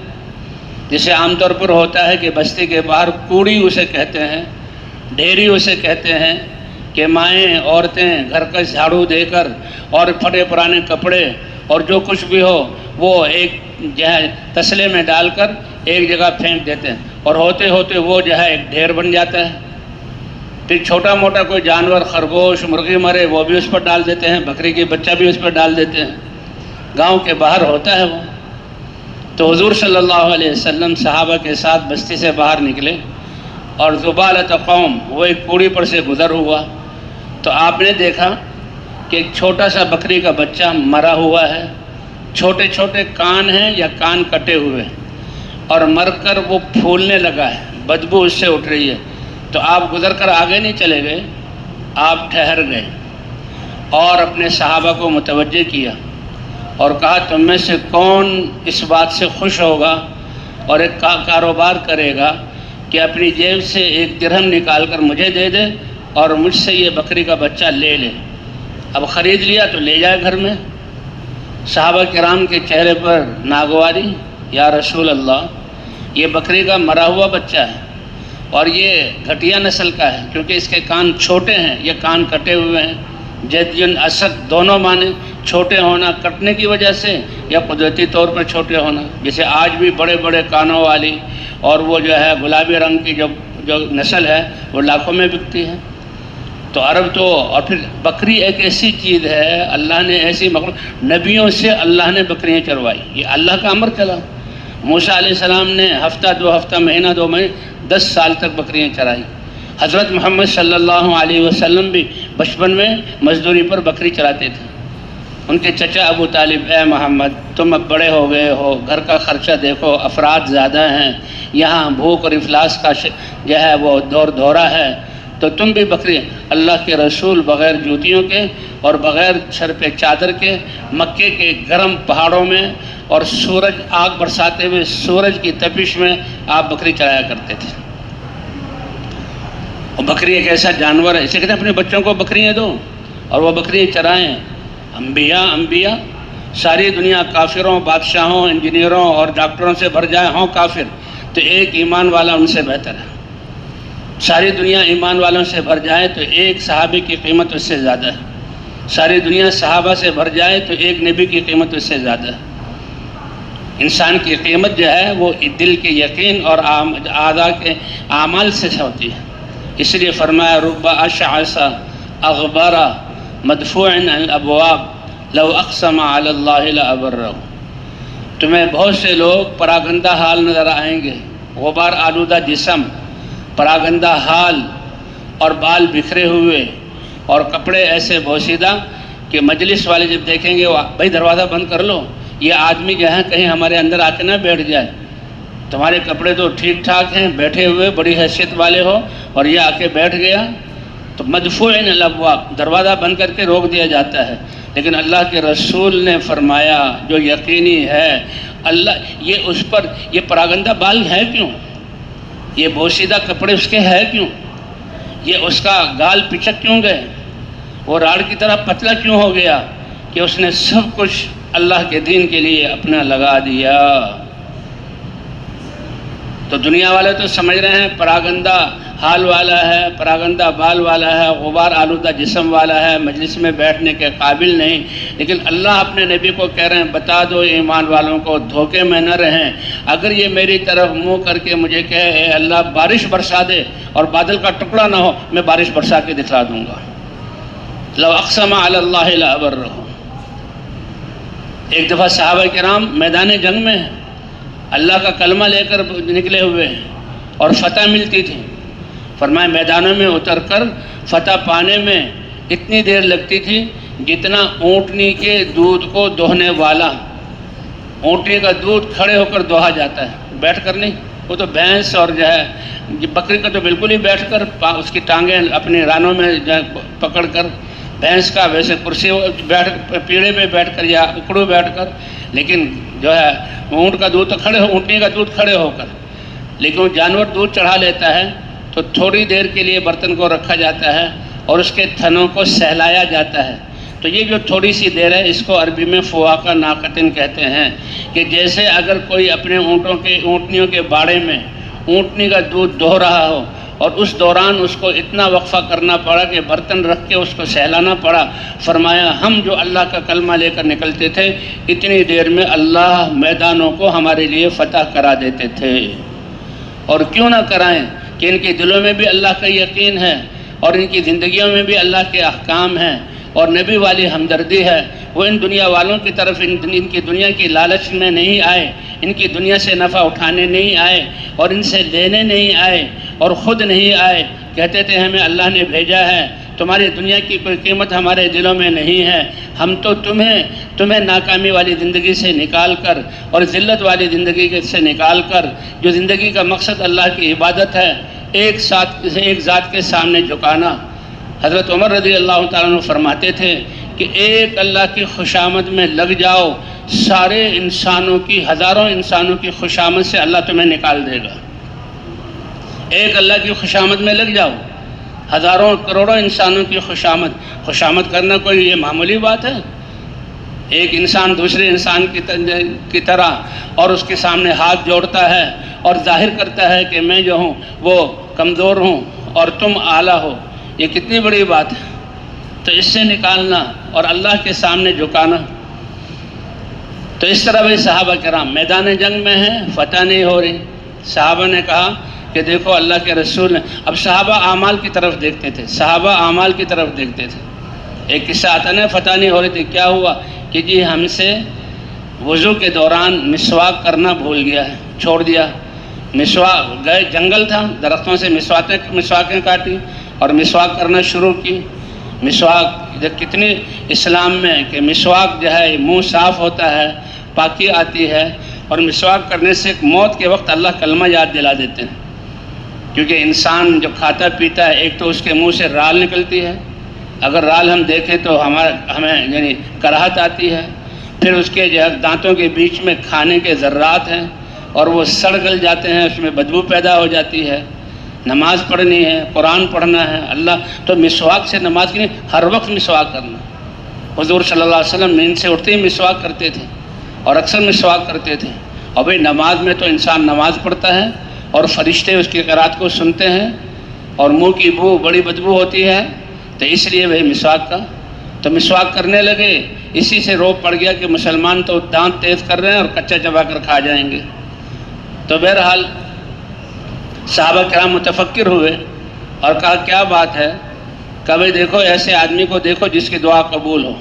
جسے عام طور پر ہوتا ہے کہ بستی کے باہر کوڑی اسے کہتے ہیں، ڈھیری اسے کہتے ہیں، کہ مائیں عورتیں گھر کا جھاڑو دے کر اور پھٹے پرانے کپڑے اور جو کچھ بھی ہو وہ ایک جو ہے تسلے میں ڈال کر ایک جگہ پھینک دیتے ہیں، اور ہوتے ہوتے وہ جو ہے ایک ڈھیر بن جاتا ہے۔ پھر چھوٹا موٹا کوئی جانور، خرگوش، مرغی مرے، وہ بھی اس پر ڈال دیتے ہیں، بکری کی بچہ بھی اس پر ڈال دیتے ہیں۔ گاؤں کے باہر ہوتا ہے وہ۔ تو حضور صلی اللہ علیہ وسلم صحابہ کے ساتھ بستی سے باہر نکلے، اور زبالۃ قوم، وہ ایک کوڑی پر سے گزر ہوا، تو آپ نے دیکھا کہ ایک چھوٹا سا بکری کا بچہ مرا ہوا ہے، چھوٹے چھوٹے کان ہیں یا کان کٹے ہوئے، اور مر کر وہ پھولنے لگا ہے، بدبو اس سے اٹھ رہی ہے۔ تو آپ گزر کر آگے نہیں چلے گئے، آپ ٹھہر گئے اور اپنے صحابہ کو متوجہ کیا اور کہا تم میں سے کون اس بات سے خوش ہوگا اور ایک کاروبار کرے گا کہ اپنی جیب سے ایک درہم نکال کر مجھے دے دے اور مجھ سے یہ بکری کا بچہ لے لے۔ اب خرید لیا تو لے جائے گھر میں۔ صحابہ کرام کے چہرے پر ناگواری، یا رسول اللہ، یہ بکری کا مرا ہوا بچہ ہے اور یہ گھٹیا نسل کا ہے، کیونکہ اس کے کان چھوٹے ہیں، یہ کان کٹے ہوئے ہیں۔ جدین اسد دونوں معنی، چھوٹے ہونا کٹنے کی وجہ سے یا قدرتی طور پر چھوٹے ہونا، جیسے آج بھی بڑے بڑے کانوں والی اور وہ جو ہے گلابی رنگ کی جو نسل ہے وہ لاکھوں میں بکتی ہے۔ تو عرب تو، اور پھر بکری ایک ایسی چیز ہے، اللہ نے ایسی مخلوق، نبیوں سے اللہ نے بکریاں چروائی، یہ اللہ کا امر چلا۔ موسیٰ علیہ السلام نے ہفتہ، 2 ہفتہ، مہینہ، 2 مہینے، 10 سال تک بکریاں چرائی۔ حضرت محمد صلی اللہ علیہ وسلم بھی بچپن میں مزدوری پر بکری چراتے تھے۔ ان کے چچا ابو طالب، اے محمد تم اب بڑے ہو گئے ہو، گھر کا خرچہ دیکھو، افراد زیادہ ہیں، یہاں بھوک اور افلاس کا جو ہے وہ دور دورہ ہے، تو تم بھی بکری۔ اللہ کے رسول بغیر جوتیوں کے اور بغیر سر پہ چادر کے مکے کے گرم پہاڑوں میں اور سورج آگ برساتے ہوئے سورج کی تپش میں آپ بکری چرایا کرتے تھے۔ اور بکری ایک ایسا جانور ہے، اسے کہتے ہیں اپنے بچوں کو بکریاں دو اور وہ بکریاں چرائیں۔ انبیاء ساری دنیا کافروں، بادشاہوں، انجینئروں اور ڈاکٹروں سے بھر جائے، ہوں کافر، تو ایک ایمان والا ان سے بہتر ہے۔ ساری دنیا ایمان والوں سے بھر جائے تو ایک صحابی کی قیمت اس سے زیادہ ہے۔ ساری دنیا صحابہ سے بھر جائے تو ایک نبی کی قیمت اس سے زیادہ ہے۔ انسان کی قیمت جو ہے وہ دل کے یقین اور اعضاء کے اعمال سے ہوتی ہے۔ اس لیے فرمایا رب اشعث اغبر مدفوع عن الابواب لو اقسم علی اللہ لابرہ۔ تمہیں بہت سے لوگ پراگندہ حال نظر آئیں گے، غبار آلودہ جسم، پراگندہ حال اور بال بکھرے ہوئے اور کپڑے ایسے بوسیدہ کہ مجلس والے جب دیکھیں گے وہ بھائی دروازہ بند کر لو، یہ آدمی جو ہے کہیں ہمارے اندر آ کے نہ بیٹھ جائے، تمہارے کپڑے تو ٹھیک ٹھاک ہیں، بیٹھے ہوئے بڑی حیثیت والے ہو اور یہ آ کے بیٹھ گیا، تو مدفوع عن الابواب، دروازہ بند کر کے روک دیا جاتا ہے۔ لیکن اللہ کے رسول نے فرمایا جو یقینی ہے، اللہ یہ اس پر یہ پراگندہ بال ہے کیوں، یہ بوسیدہ کپڑے اس کے ہے کیوں، یہ اس کا گال پچک کیوں گئے، وہ راڑ کی طرح پتلا کیوں ہو گیا، کہ اس نے سب کچھ اللہ کے دین کے لیے اپنا لگا دیا۔ تو دنیا والے تو سمجھ رہے ہیں پراگندہ حال والا ہے، پراگندہ بال والا ہے، غبار آلودہ جسم والا ہے، مجلس میں بیٹھنے کے قابل نہیں، لیکن اللہ اپنے نبی کو کہہ رہے ہیں بتا دو ایمان والوں کو دھوکے میں نہ رہیں، اگر یہ میری طرف منہ کر کے مجھے کہے اے اللہ بارش برسا دے اور بادل کا ٹکڑا نہ ہو، میں بارش برسا کے دکھلا دوں گا۔ لو اقسم علی اللہ لابرہ۔ ایک دفعہ صحابہ کرام میدان جنگ میں ہیں، اللہ کا کلمہ لے کر نکلے ہوئے ہیں اور فتح ملتی تھی، فرمایا میدانوں میں اتر کر فتح پانے میں اتنی دیر لگتی تھی جتنا اونٹنی کے دودھ کو دوہنے والا، اونٹنی کا دودھ کھڑے ہو کر دوہا جاتا ہے، بیٹھ کر نہیں، وہ تو بھینس اور جو ہے بکری کا تو بالکل ہی بیٹھ کر اس کی ٹانگیں اپنے رانوں میں پکڑ کر، بھینس کا ویسے کرسی بیٹھ پیڑے پہ بیٹھ کر یا اکڑو بیٹھ کر، لیکن جو ہے اونٹ کا دودھ تو کھڑے ہو، اونٹنی کا دودھ کھڑے ہو کر، لیکن وہ جانور دودھ چڑھا لیتا ہے تو تھوڑی دیر کے لیے برتن کو رکھا جاتا ہے اور اس کے تھنوں کو سہلایا جاتا ہے۔ تو یہ جو تھوڑی سی دیر ہے اس کو عربی میں فواقہ ناقتن کہتے ہیں، کہ جیسے اگر کوئی اپنے اونٹنیوں کے باڑے میں اونٹنی کا دودھ دہو رہا ہو اور اس دوران اس کو اتنا وقفہ کرنا پڑا کہ برتن رکھ کے اس کو سہلانا پڑا، فرمایا ہم جو اللہ کا کلمہ لے کر نکلتے تھے اتنی دیر میں اللہ میدانوں کو ہمارے لیے فتح کرا دیتے تھے۔ اور کیوں نہ کرائیں کہ ان کے دلوں میں بھی اللہ کا یقین ہے اور ان کی زندگیوں میں بھی اللہ کے احکام ہیں اور نبی والی ہمدردی ہے۔ وہ ان دنیا والوں کی طرف ان کی دنیا کی لالچ میں نہیں آئے، ان کی دنیا سے نفع اٹھانے نہیں آئے اور ان سے لینے نہیں آئے اور خود نہیں آئے۔ کہتے تھے ہمیں اللہ نے بھیجا ہے، تمہاری دنیا کی کوئی قیمت ہمارے دلوں میں نہیں ہے، ہم تو تمہیں ناکامی والی زندگی سے نکال کر اور ذلت والی زندگی سے نکال کر، جو زندگی کا مقصد اللہ کی عبادت ہے، ایک ذات کے سامنے جھکانا۔ حضرت عمر رضی اللہ تعالیٰ عنہ فرماتے تھے کہ ایک اللہ کی خوشامد میں لگ جاؤ، سارے انسانوں کی، ہزاروں انسانوں کی خوشامد سے اللہ تمہیں نکال دے گا۔ ایک اللہ کی خوشامد میں لگ جاؤ، ہزاروں کروڑوں انسانوں کی خوشامد کرنا کوئی یہ معمولی بات ہے؟ ایک انسان دوسرے انسان کی طرح اور اس کے سامنے ہاتھ جوڑتا ہے اور ظاہر کرتا ہے کہ میں جو ہوں وہ کمزور ہوں اور تم اعلیٰ ہو، یہ کتنی بڑی بات ہے۔ تو اس سے نکالنا اور اللہ کے سامنے جھکانا۔ تو اس طرح بھی صحابہ کرام میدان جنگ میں ہیں، فتح نہیں ہو رہی۔ صحابہ نے کہا کہ دیکھو اللہ کے رسول نے، اب صحابہ اعمال کی طرف دیکھتے تھے، ایک قصہ آتا ہے، فتح نہیں ہو رہی تھی، کیا ہوا کہ جی ہم سے وضو کے دوران مسواک کرنا بھول گیا ہے، چھوڑ دیا۔ مسواک گئے، جنگل تھا، درختوں سے مسواکیں کاٹی اور مسواک کرنا شروع کی۔ مسواک کتنی اسلام میں کہ مسواک جو ہے منہ صاف ہوتا ہے، پاکی آتی ہے، اور مسواک کرنے سے موت کے وقت اللہ کلمہ یاد دلا دیتے ہیں، کیونکہ انسان جو کھاتا پیتا ہے ایک تو اس کے منہ سے رال نکلتی ہے، اگر رال ہم دیکھیں تو ہمیں یعنی کراہت آتی ہے، پھر اس کے جو ہے دانتوں کے بیچ میں کھانے کے ذرات ہیں اور وہ سڑ گل جاتے ہیں، اس میں بدبو پیدا ہو جاتی ہے۔ نماز پڑھنی ہے، قرآن پڑھنا ہے، اللہ تو مسواک سے نماز کی نہیں، ہر وقت مسواک کرنا۔ حضور صلی اللہ علیہ وسلم نیند سے اٹھتے ہی مسواک کرتے تھے اور اکثر مسواک کرتے تھے۔ اور بھئی نماز میں تو انسان نماز پڑھتا ہے اور فرشتے اس کی قرات کو سنتے ہیں اور منہ کی بو بڑی بدبو ہوتی ہے، تو اس لیے وہی مسواک کا تو مسواک کرنے لگے۔ اسی سے روب پڑ گیا کہ مسلمان تو دانت تیز کر رہے ہیں اور کچا چبا کر کھا جائیں گے۔ تو بہرحال صحابہ کرام متفکر ہوئے اور کہا کیا بات ہے؟ کبھی دیکھو ایسے آدمی کو دیکھو جس کی دعا قبول ہو،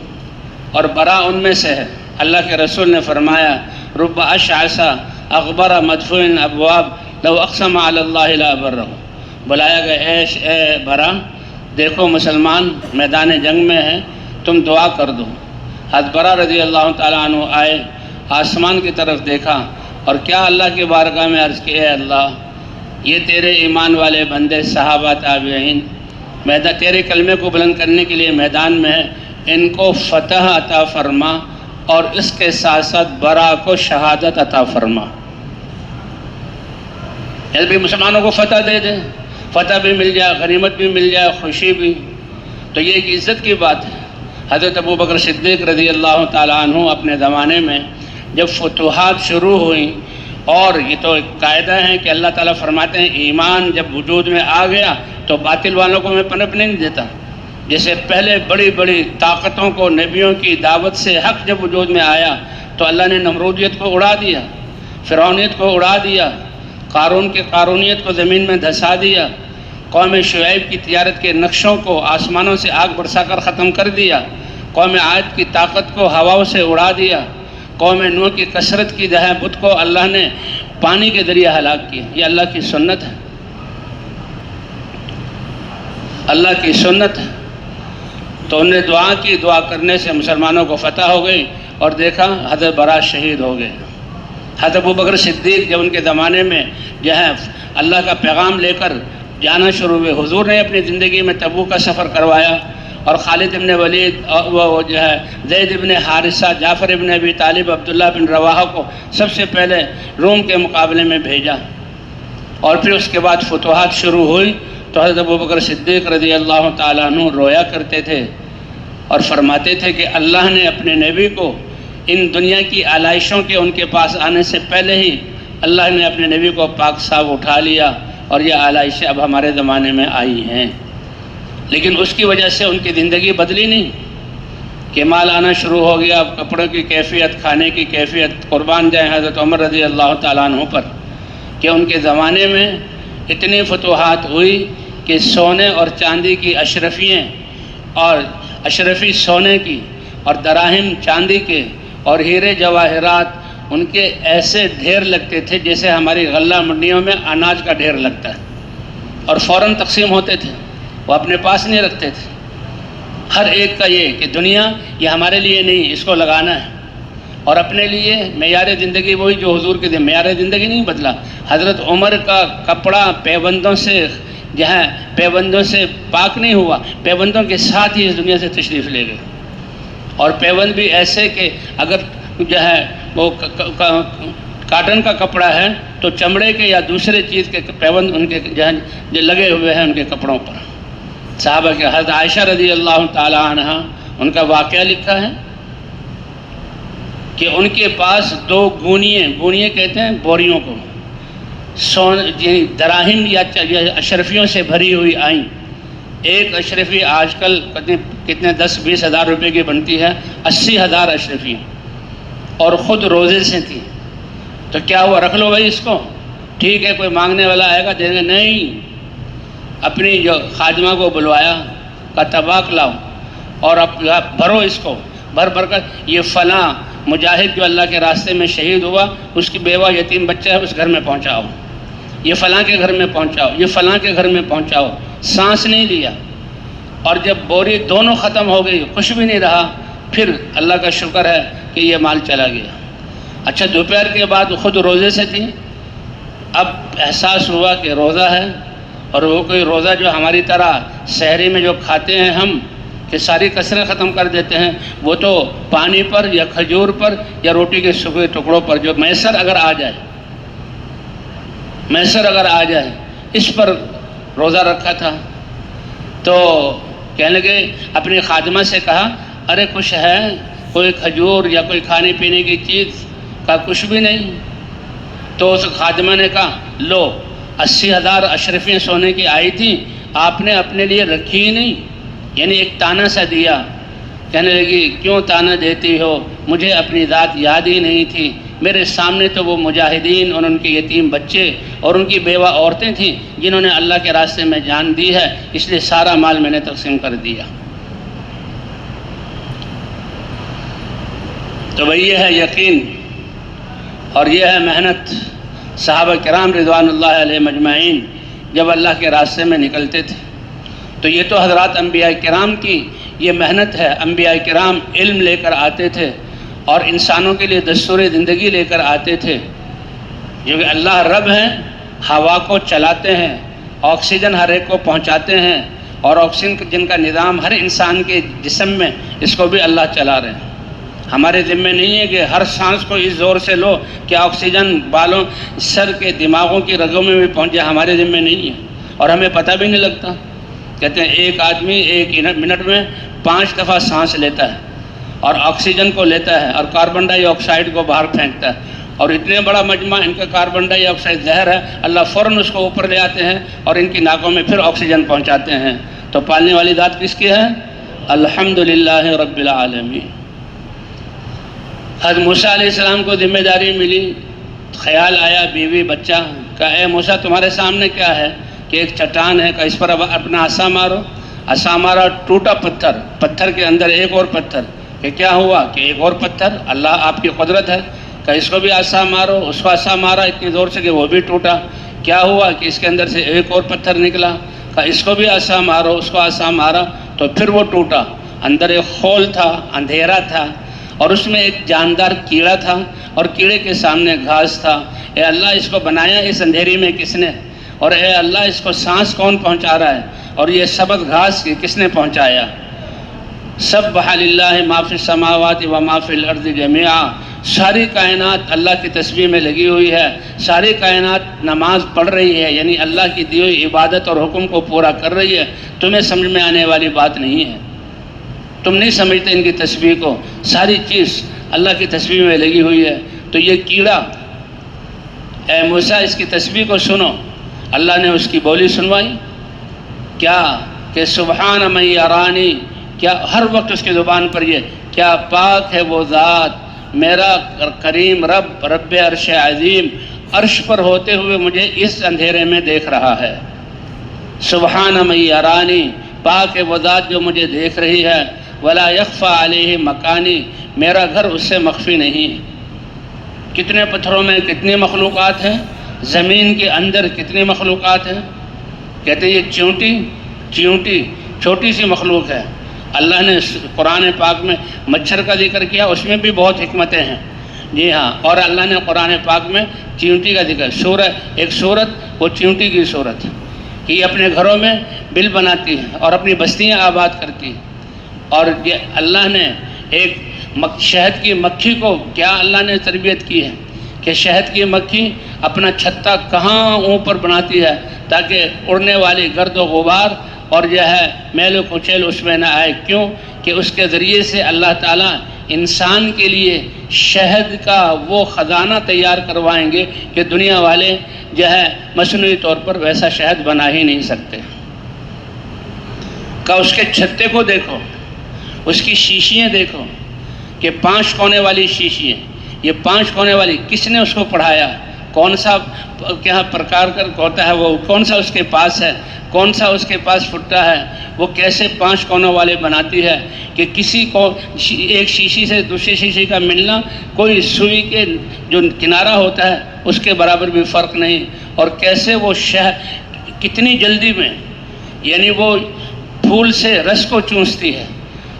اور برا ان میں سے ہے۔ اللہ کے رسول نے فرمایا رب اشعث اغبر مدفوع ابواب لو اقسم علی اللہ لا برہ، بلایا گیا اے برا، دیکھو مسلمان میدان جنگ میں ہے، تم دعا کر دو۔ حضرت برا رضی اللہ تعالیٰ عنہ آئے، آسمان کی طرف دیکھا اور کیا اللہ کی بارگاہ میں عرض کی، اے اللہ یہ تیرے ایمان والے بندے صحابہ تابعین تیرے کلمے کو بلند کرنے کے لیے میدان میں ہیں، ان کو فتح عطا فرما اور اس کے ساتھ ساتھ برا کو شہادت عطا فرما۔ یعنی بھی مسلمانوں کو فتح دے دے، فتح بھی مل جائے، غنیمت بھی مل جائے، خوشی بھی، تو یہ ایک عزت کی بات ہے۔ حضرت ابوبکر صدیق رضی اللہ تعالیٰ عنہ اپنے زمانے میں جب فتوحات شروع ہوئیں، اور یہ تو ایک قاعدہ ہے کہ اللہ تعالیٰ فرماتے ہیں ایمان جب وجود میں آ گیا تو باطل والوں کو میں پنپنے نہیں دیتا۔ جیسے پہلے بڑی بڑی طاقتوں کو نبیوں کی دعوت سے حق جب وجود میں آیا تو اللہ نے نمرودیت کو اڑا دیا، فرعونیت کو اڑا دیا، قارون کی قارونیت کو زمین میں دھسا دیا، قوم شعیب کی تجارت کے نقشوں کو آسمانوں سے آگ برسا کر ختم کر دیا، قوم عاد کی طاقت کو ہواؤں سے اڑا دیا، قوم نوح کی کثرت کی دہے بت کو اللہ نے پانی کے ذریعے ہلاک کیا۔ یہ اللہ کی سنت ہے، اللہ کی سنت ہے۔ تو انہوں نے دعا کی، دعا کرنے سے مسلمانوں کو فتح ہو گئی، اور دیکھا حضرت برا شہید ہو گئے۔ حضرت ابوبکر صدیق جب ان کے زمانے میں جو ہے اللہ کا پیغام لے کر جانا شروع ہوئے، حضور نے اپنی زندگی میں تبوک کا سفر کروایا، اور خالد ابن ولید وہ جو ہے زید ابن حارثہ، جعفر ابن ابی طالب، عبداللہ بن رواحہ کو سب سے پہلے روم کے مقابلے میں بھیجا، اور پھر اس کے بعد فتوحات شروع ہوئی، تو حضرت ابوبکر صدیق رضی اللہ تعالیٰ عنہ رویا کرتے تھے اور فرماتے تھے کہ اللہ نے اپنے نبی کو ان دنیا کی آلائشوں کے ان کے پاس آنے سے پہلے ہی اللہ نے اپنے نبی کو پاک صاف اٹھا لیا، اور یہ آلائشیں اب ہمارے زمانے میں آئی ہیں، لیکن اس کی وجہ سے ان کی زندگی بدلی نہیں کہ مال آنا شروع ہو گیا، اب کپڑوں کی کیفیت، کھانے کی کیفیت۔ قربان جائیں حضرت عمر رضی اللہ تعالیٰ عنہ پر کہ ان کے زمانے میں اتنی فتوحات ہوئی کہ سونے اور چاندی کی اشرفییں اور اشرفی سونے کی اور دراہم چاندی کے اور ہیرے جواہرات ان کے ایسے ڈھیر لگتے تھے جیسے ہماری غلہ منڈیوں میں اناج کا ڈھیر لگتا ہے، اور فوراً تقسیم ہوتے تھے، وہ اپنے پاس نہیں رکھتے تھے۔ ہر ایک کا یہ کہ دنیا یہ ہمارے لیے نہیں، اس کو لگانا ہے، اور اپنے لیے معیار زندگی وہی جو حضور کے دن معیار زندگی نہیں بدلا۔ حضرت عمر کا کپڑا پیبندوں سے جہاں پیبندوں سے پاک نہیں ہوا، پیبندوں کے ساتھ ہی اس دنیا سے تشریف لے گئے، اور پیبند بھی ایسے کہ اگر جو ہے وہ کاٹن کا کپڑا ہے تو چمڑے کے یا دوسرے چیز کے پیبند ان کے جہاں جو لگے ہوئے ہیں ان کے کپڑوں پر۔ صحابہ کے حضرت عائشہ رضی اللہ تعالی عنہ ان کا واقعہ لکھا ہے کہ ان کے پاس 2 گونیے کہتے ہیں بوریوں کو، دراہم یا اشرفیوں سے بھری ہوئی آئیں۔ ایک اشرفی آج کل کتنے 10-20 ہزار روپے کی بنتی ہے، 80,000 اشرفی، اور خود روزے سے تھی۔ تو کیا ہوا، رکھ لو بھائی اس کو، ٹھیک ہے کوئی مانگنے والا آئے گا دیں گے، نہیں، اپنی جو خادمہ کو بلوایا، کا طباق لاؤ اور اب بھرو اس کو، بھر کر یہ فلاں مجاہد جو اللہ کے راستے میں شہید ہوا اس کی بیوہ یتیم بچہ ہے اس گھر میں پہنچاؤ، یہ فلاں کے گھر میں پہنچاؤ، یہ فلاں کے گھر میں پہنچاؤ۔ سانس نہیں لیا، اور جب بوری دونوں ختم ہو گئی، کچھ بھی نہیں رہا، پھر اللہ کا شکر ہے کہ یہ مال چلا گیا۔ اچھا دوپہر کے بعد خود روزے سے تھی، اب احساس ہوا کہ روزہ ہے، اور وہ کوئی روزہ جو ہماری طرح سحری میں جو کھاتے ہیں ہم کہ ساری کسریں ختم کر دیتے ہیں، وہ تو پانی پر یا کھجور پر یا روٹی کے سوکھے ٹکڑوں پر جو میسر اگر آ جائے اس پر روزہ رکھا تھا۔ تو کہنے لگے، اپنی خادمہ سے کہا، ارے کچھ ہے کوئی کھجور یا کوئی کھانے پینے کی چیز؟ کا کچھ بھی نہیں۔ تو اس خادمہ نے کہا، لو 80,000 اشرفیاں سونے کی آئی تھیں، آپ نے اپنے لیے رکھی ہی نہیں، یعنی ایک تانا سا دیا۔ کہنے لگی، کیوں تانا دیتی ہو، مجھے اپنی ذات یاد ہی نہیں تھی، میرے سامنے تو وہ مجاہدین اور ان کے یتیم بچے اور ان کی بیوہ عورتیں تھیں جنہوں نے اللہ کے راستے میں جان دی ہے، اس لیے سارا مال میں نے تقسیم کر دیا۔ تو بھئی یہ ہے یقین اور یہ ہے محنت۔ صحابہ کرام رضوان اللہ علیہ مجمعین جب اللہ کے راستے میں نکلتے تھے تو یہ تو حضرات انبیاء کرام کی یہ محنت ہے۔ انبیاء کرام علم لے کر آتے تھے اور انسانوں کے لیے دستور زندگی لے کر آتے تھے، جو کہ اللہ رب ہیں، ہوا کو چلاتے ہیں، آکسیجن ہر ایک کو پہنچاتے ہیں، اور آکسیجن جن کا نظام ہر انسان کے جسم میں، اس کو بھی اللہ چلا رہے ہیں۔ ہمارے ذمہ نہیں ہے کہ ہر سانس کو اس زور سے لو کہ آکسیجن بالوں سر کے دماغوں کی رگوں میں بھی پہنچ جائے، ہمارے ذمہ نہیں ہے، اور ہمیں پتہ بھی نہیں لگتا۔ کہتے ہیں ایک آدمی 1 منٹ میں 5 دفعہ سانس لیتا ہے اور آکسیجن کو لیتا ہے اور کاربن ڈائی آکسائڈ کو باہر پھینکتا ہے، اور اتنے بڑا مجمع ان کا کاربن ڈائی آکسائڈ زہر ہے، اللہ فوراً اس کو اوپر لے آتے ہیں اور ان کی ناکوں میں پھر آکسیجن پہنچاتے ہیں۔ تو پالنے والی ذات کس کی ہے؟ الحمدللہ رب العالمین۔ حضرت موسیٰ علیہ السلام کو ذمہ داری ملی، خیال آیا بیوی بچہ کا، اے موسیٰ تمہارے سامنے کیا ہے؟ کہ ایک چٹان ہے، کہ اس پر اپنا عصا مارو۔ عصا مارا، ٹوٹا پتھر، پتھر کے اندر ایک اور پتھر، کہ کیا ہوا؟ کہ ایک اور پتھر، اللہ آپ کی قدرت ہے، کہ اس کو بھی عصا مارو۔ اس کو عصا مارا اتنی زور سے کہ وہ بھی ٹوٹا۔ کیا ہوا؟ کہ اس کے اندر سے ایک اور پتھر نکلا، کہ اس کو بھی عصا مارو۔ اس کو عصا مارا تو پھر وہ ٹوٹا، اندر ایک خول تھا، اندھیرا تھا، اور اس میں ایک جاندار کیڑا تھا، اور کیڑے کے سامنے گھاس تھا۔ اے اللہ اس کو بنایا اس اندھیری میں کس نے؟ اور اے اللہ اس کو سانس کون پہنچا رہا ہے؟ اور یہ سبز گھاس کس نے پہنچایا؟ سبح للہ ما فی السماوات و ما فی الارض جميعا ساری کائنات اللہ کی تسبیح میں لگی ہوئی ہے، ساری کائنات نماز پڑھ رہی ہے، یعنی اللہ کی دی ہوئی عبادت اور حکم کو پورا کر رہی ہے، تمہیں سمجھ میں آنے والی بات نہیں ہے، تم نہیں سمجھتے ان کی تسبیح کو، ساری چیز اللہ کی تسبیح میں لگی ہوئی ہے۔ تو یہ کیڑا، اے موسیٰ اس کی تسبیح کو سنو، اللہ نے اس کی بولی سنوائی کیا کہ سبحان من یرانی، کیا ہر وقت اس کی زبان پر یہ کیا پاک ہے وہ ذات میرا کریم رب، رب عرش عظیم، عرش پر ہوتے ہوئے مجھے اس اندھیرے میں دیکھ رہا ہے۔ سبحان من یرانی، پاک ہے وہ ذات جو مجھے دیکھ رہی ہے، ولا یخفی علیہ مکانی، میرا گھر اس سے مخفی نہیں ہے۔ کتنے پتھروں میں کتنی مخلوقات ہیں، زمین کے اندر کتنی مخلوقات ہیں۔ کہتے ہیں یہ چیونٹی چھوٹی سی مخلوق ہے، اللہ نے قرآن پاک میں مچھر کا ذکر کیا، اس میں بھی بہت حکمتیں ہیں، جی ہاں، اور اللہ نے قرآن پاک میں چیونٹی کا ذکر، ایک صورت وہ چیونٹی کی صورت کہ یہ اپنے گھروں میں بل بناتی ہے اور اپنی بستیاں آباد کرتی ہے۔ اور یہ اللہ نے ایک شہد کی مکھی کو کیا اللہ نے تربیت کی ہے کہ شہد کی مکھی اپنا چھتا کہاں اوپر بناتی ہے تاکہ اڑنے والی گرد و غبار اور جو ہے میل و کچیل اس میں نہ آئے، کیوں کہ اس کے ذریعے سے اللہ تعالیٰ انسان کے لیے شہد کا وہ خزانہ تیار کروائیں گے کہ دنیا والے جو ہے مصنوعی طور پر ویسا شہد بنا ہی نہیں سکتے۔ کہ اس کے چھتے کو دیکھو، اس کی شیشیاں دیکھو کہ 5 کونے والی شیشیاں، یہ 5 کونے والی کس نے اس کو پڑھایا، کون سا کیا پرکار کر ہوتا ہے وہ، کون سا اس کے پاس ہے، کون سا اس کے پاس پھٹا ہے، وہ کیسے 5 کونوں والے بناتی ہے کہ کسی کو ایک شیشی سے دوسری شیشی کا ملنا کوئی سوئی کے جو کنارہ ہوتا ہے اس کے برابر بھی فرق نہیں، اور کیسے وہ شہد کتنی جلدی میں، یعنی وہ پھول سے رس کو چوستی ہے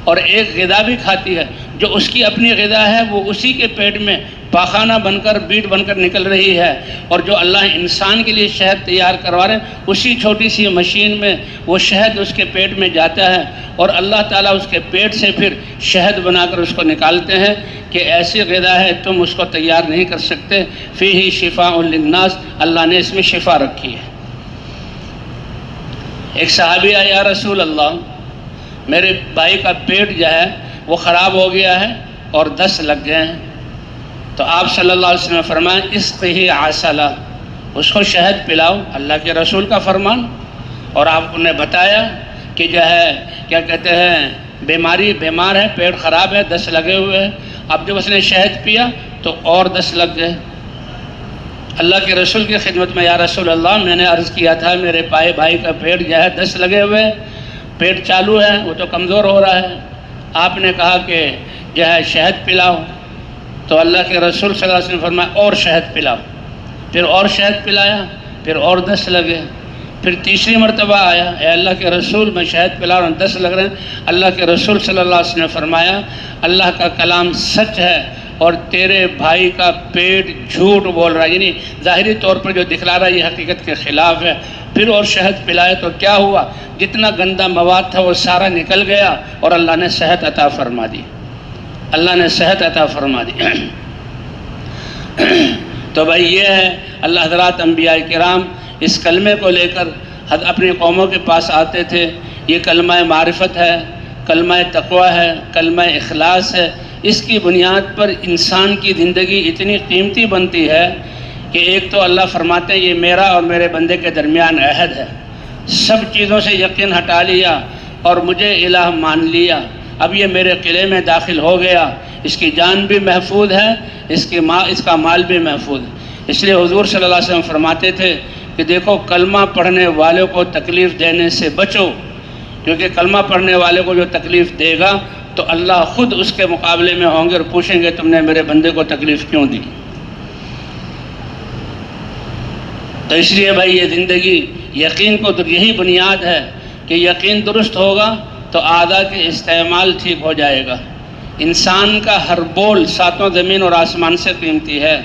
اور ایک غذا بھی کھاتی ہے جو اس کی اپنی غذا ہے، وہ اسی کے پیٹ میں پاخانہ بن کر بیٹ بن کر نکل رہی ہے، اور جو اللہ انسان کے لیے شہد تیار کروا رہے ہیں اسی چھوٹی سی مشین میں وہ شہد اس کے پیٹ میں جاتا ہے، اور اللہ تعالیٰ اس کے پیٹ سے پھر شہد بنا کر اس کو نکالتے ہیں کہ ایسی غذا ہے تم اس کو تیار نہیں کر سکتے، فیہ شفاء للناس، اللہ نے اس میں شفا رکھی ہے۔ ایک صحابی آیا، یا رسول اللہ میرے بھائی کا پیٹ جو ہے وہ خراب ہو گیا ہے اور 10 لگ گئے ہیں، تو آپ صلی اللہ علیہ وسلم نے فرمایا اسقہ عسلا، اس کو شہد پلاؤ، اللہ کے رسول کا فرمان، اور آپ نے بتایا کہ جو ہے کیا کہتے ہیں بیمار ہے، پیٹ خراب ہے، 10 لگے ہوئے ہیں، اب جب اس نے شہد پیا تو اور 10 لگ گئے۔ اللہ کے رسول کی خدمت میں، یا رسول اللہ میں نے عرض کیا تھا میرے بھائی کا پیٹ جو ہے 10 لگے ہوئے، پیٹ چالو ہے، وہ تو کمزور ہو رہا ہے، آپ نے کہا کہ جو ہے شہد پلاؤ، تو اللہ کے رسول صلی اللہ علیہ وسلم نے فرمایا اور شہد پلاؤ، پھر اور شہد پلایا، پھر اور 10 لگے، پھر تیسری مرتبہ آیا، اے اللہ کے رسول میں شہد پلا رہا ہوں 10 لگ رہے ہیں، اللہ کے رسول صلی اللہ علیہ وسلم نے فرمایا اللہ کا کلام سچ ہے اور تیرے بھائی کا پیٹ جھوٹ بول رہا ہے، یعنی ظاہری طور پر جو دکھلا رہا ہے یہ حقیقت کے خلاف ہے۔ پھر اور شہد پلائے تو کیا ہوا، جتنا گندا مواد تھا وہ سارا نکل گیا اور اللہ نے صحت عطا فرما دی، اللہ نے صحت عطا فرما دی۔ تو بھائی یہ ہے اللہ حضرات انبیاء کرام اس کلمے کو لے کر اپنی قوموں کے پاس آتے تھے، یہ کلمہ معرفت ہے، کلمہ تقوی ہے، کلمہ اخلاص ہے، اس کی بنیاد پر انسان کی زندگی اتنی قیمتی بنتی ہے کہ ایک تو اللہ فرماتے ہیں یہ میرا اور میرے بندے کے درمیان عہد ہے، سب چیزوں سے یقین ہٹا لیا اور مجھے الہ مان لیا، اب یہ میرے قلعے میں داخل ہو گیا، اس کی جان بھی محفوظ ہے، اس کا مال بھی محفوظ ہے۔ اس لیے حضور صلی اللہ علیہ وسلم فرماتے تھے کہ دیکھو کلمہ پڑھنے والوں کو تکلیف دینے سے بچو، کیونکہ کلمہ پڑھنے والے کو جو تکلیف دے گا تو اللہ خود اس کے مقابلے میں ہوں گے اور پوچھیں گے تم نے میرے بندے کو تکلیف کیوں دی۔ تو اس لیے بھائی یہ زندگی یقین کو یہی بنیاد ہے کہ یقین درست ہوگا تو اعضاء کے استعمال ٹھیک ہو جائے گا۔ انسان کا ہر بول ساتوں زمین اور آسمان سے قیمتی ہے،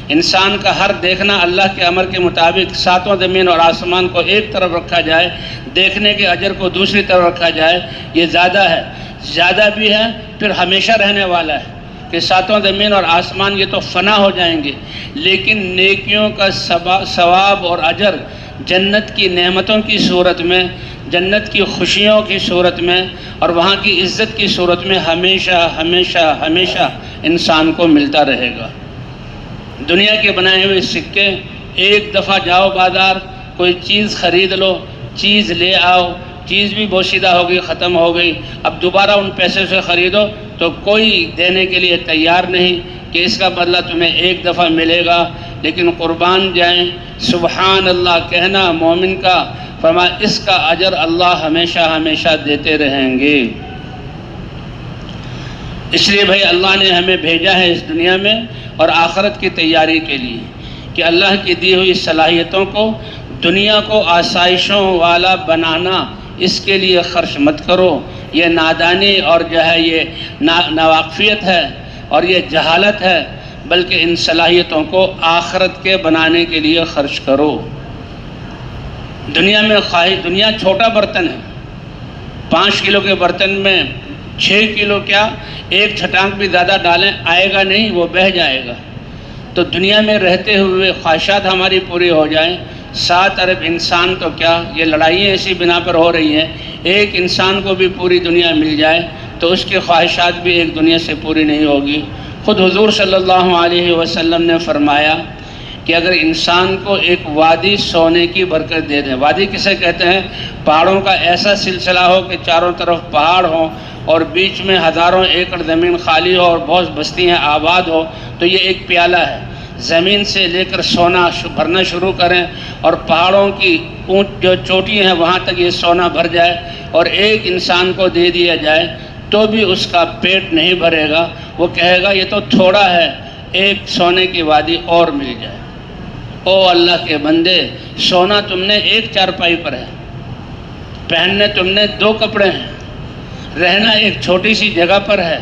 انسان کا ہر دیکھنا اللہ کے امر کے مطابق ساتوں زمین اور آسمان کو ایک طرف رکھا جائے، دیکھنے کے اجر کو دوسری طرف رکھا جائے، یہ زیادہ ہے، زیادہ بھی ہے پھر ہمیشہ رہنے والا ہے۔ کہ ساتوں زمین اور آسمان یہ تو فنا ہو جائیں گے، لیکن نیکیوں کا ثواب اور اجر جنت کی نعمتوں کی صورت میں، جنت کی خوشیوں کی صورت میں اور وہاں کی عزت کی صورت میں ہمیشہ ہمیشہ ہمیشہ انسان کو ملتا رہے گا۔ دنیا کے بنائے ہوئے سکے، ایک دفعہ جاؤ بازار، کوئی چیز خرید لو، چیز لے آؤ، چیز بھی بوشیدہ ہو گئی، ختم ہو گئی، اب دوبارہ ان پیسے سے خریدو تو کوئی دینے کے لیے تیار نہیں کہ اس کا بدلہ تمہیں ایک دفعہ ملے گا۔ لیکن قربان جائیں، سبحان اللہ کہنا مومن کا، فرما اس کا اجر اللہ ہمیشہ ہمیشہ دیتے رہیں گے۔ اس لیے بھائی اللہ نے ہمیں بھیجا ہے اس دنیا میں اور آخرت کی تیاری کے لیے کہ اللہ کی دی ہوئی صلاحیتوں کو، دنیا کو آسائشوں والا بنانا، اس کے لیے خرچ مت کرو۔ یہ نادانی اور جو ہے یہ ناواقفیت ہے اور یہ جہالت ہے، بلکہ ان صلاحیتوں کو آخرت کے بنانے کے لیے خرچ کرو۔ دنیا میں دنیا چھوٹا برتن ہے، 5 کلو کے برتن میں 6 کلو کیا، ایک چھٹانک بھی زیادہ ڈالیں آئے گا نہیں، وہ بہہ جائے گا۔ تو دنیا میں رہتے ہوئے خواہشات ہماری پوری ہو جائیں۔ 7 ارب انسان تو کیا، یہ لڑائیاں ایسی بنا پر ہو رہی ہیں، ایک انسان کو بھی پوری دنیا مل جائے تو اس کی خواہشات بھی ایک دنیا سے پوری نہیں ہوگی۔ خود حضور صلی اللہ علیہ وسلم نے فرمایا کہ اگر انسان کو ایک وادی سونے کی برکت دے دیں، وادی کسے کہتے ہیں؟ پہاڑوں کا ایسا سلسلہ ہو کہ چاروں طرف پہاڑ ہوں اور بیچ میں ہزاروں ایکڑ زمین خالی ہو اور بہت بستیاں آباد ہو، تو یہ ایک پیالہ ہے۔ زمین سے لے کر سونا بھرنا شروع کریں اور پہاڑوں کی جو چوٹی ہیں وہاں تک یہ سونا بھر جائے اور ایک انسان کو دے دیا جائے تو بھی اس کا پیٹ نہیں بھرے گا، وہ کہے گا یہ تو تھوڑا ہے، ایک سونے کی وادی اور مل جائے۔ او اللہ کے بندے، سونا تم نے ایک چارپائی پر ہے، پہننے تم نے 2 کپڑے ہیں، رہنا ایک چھوٹی سی جگہ پر ہے،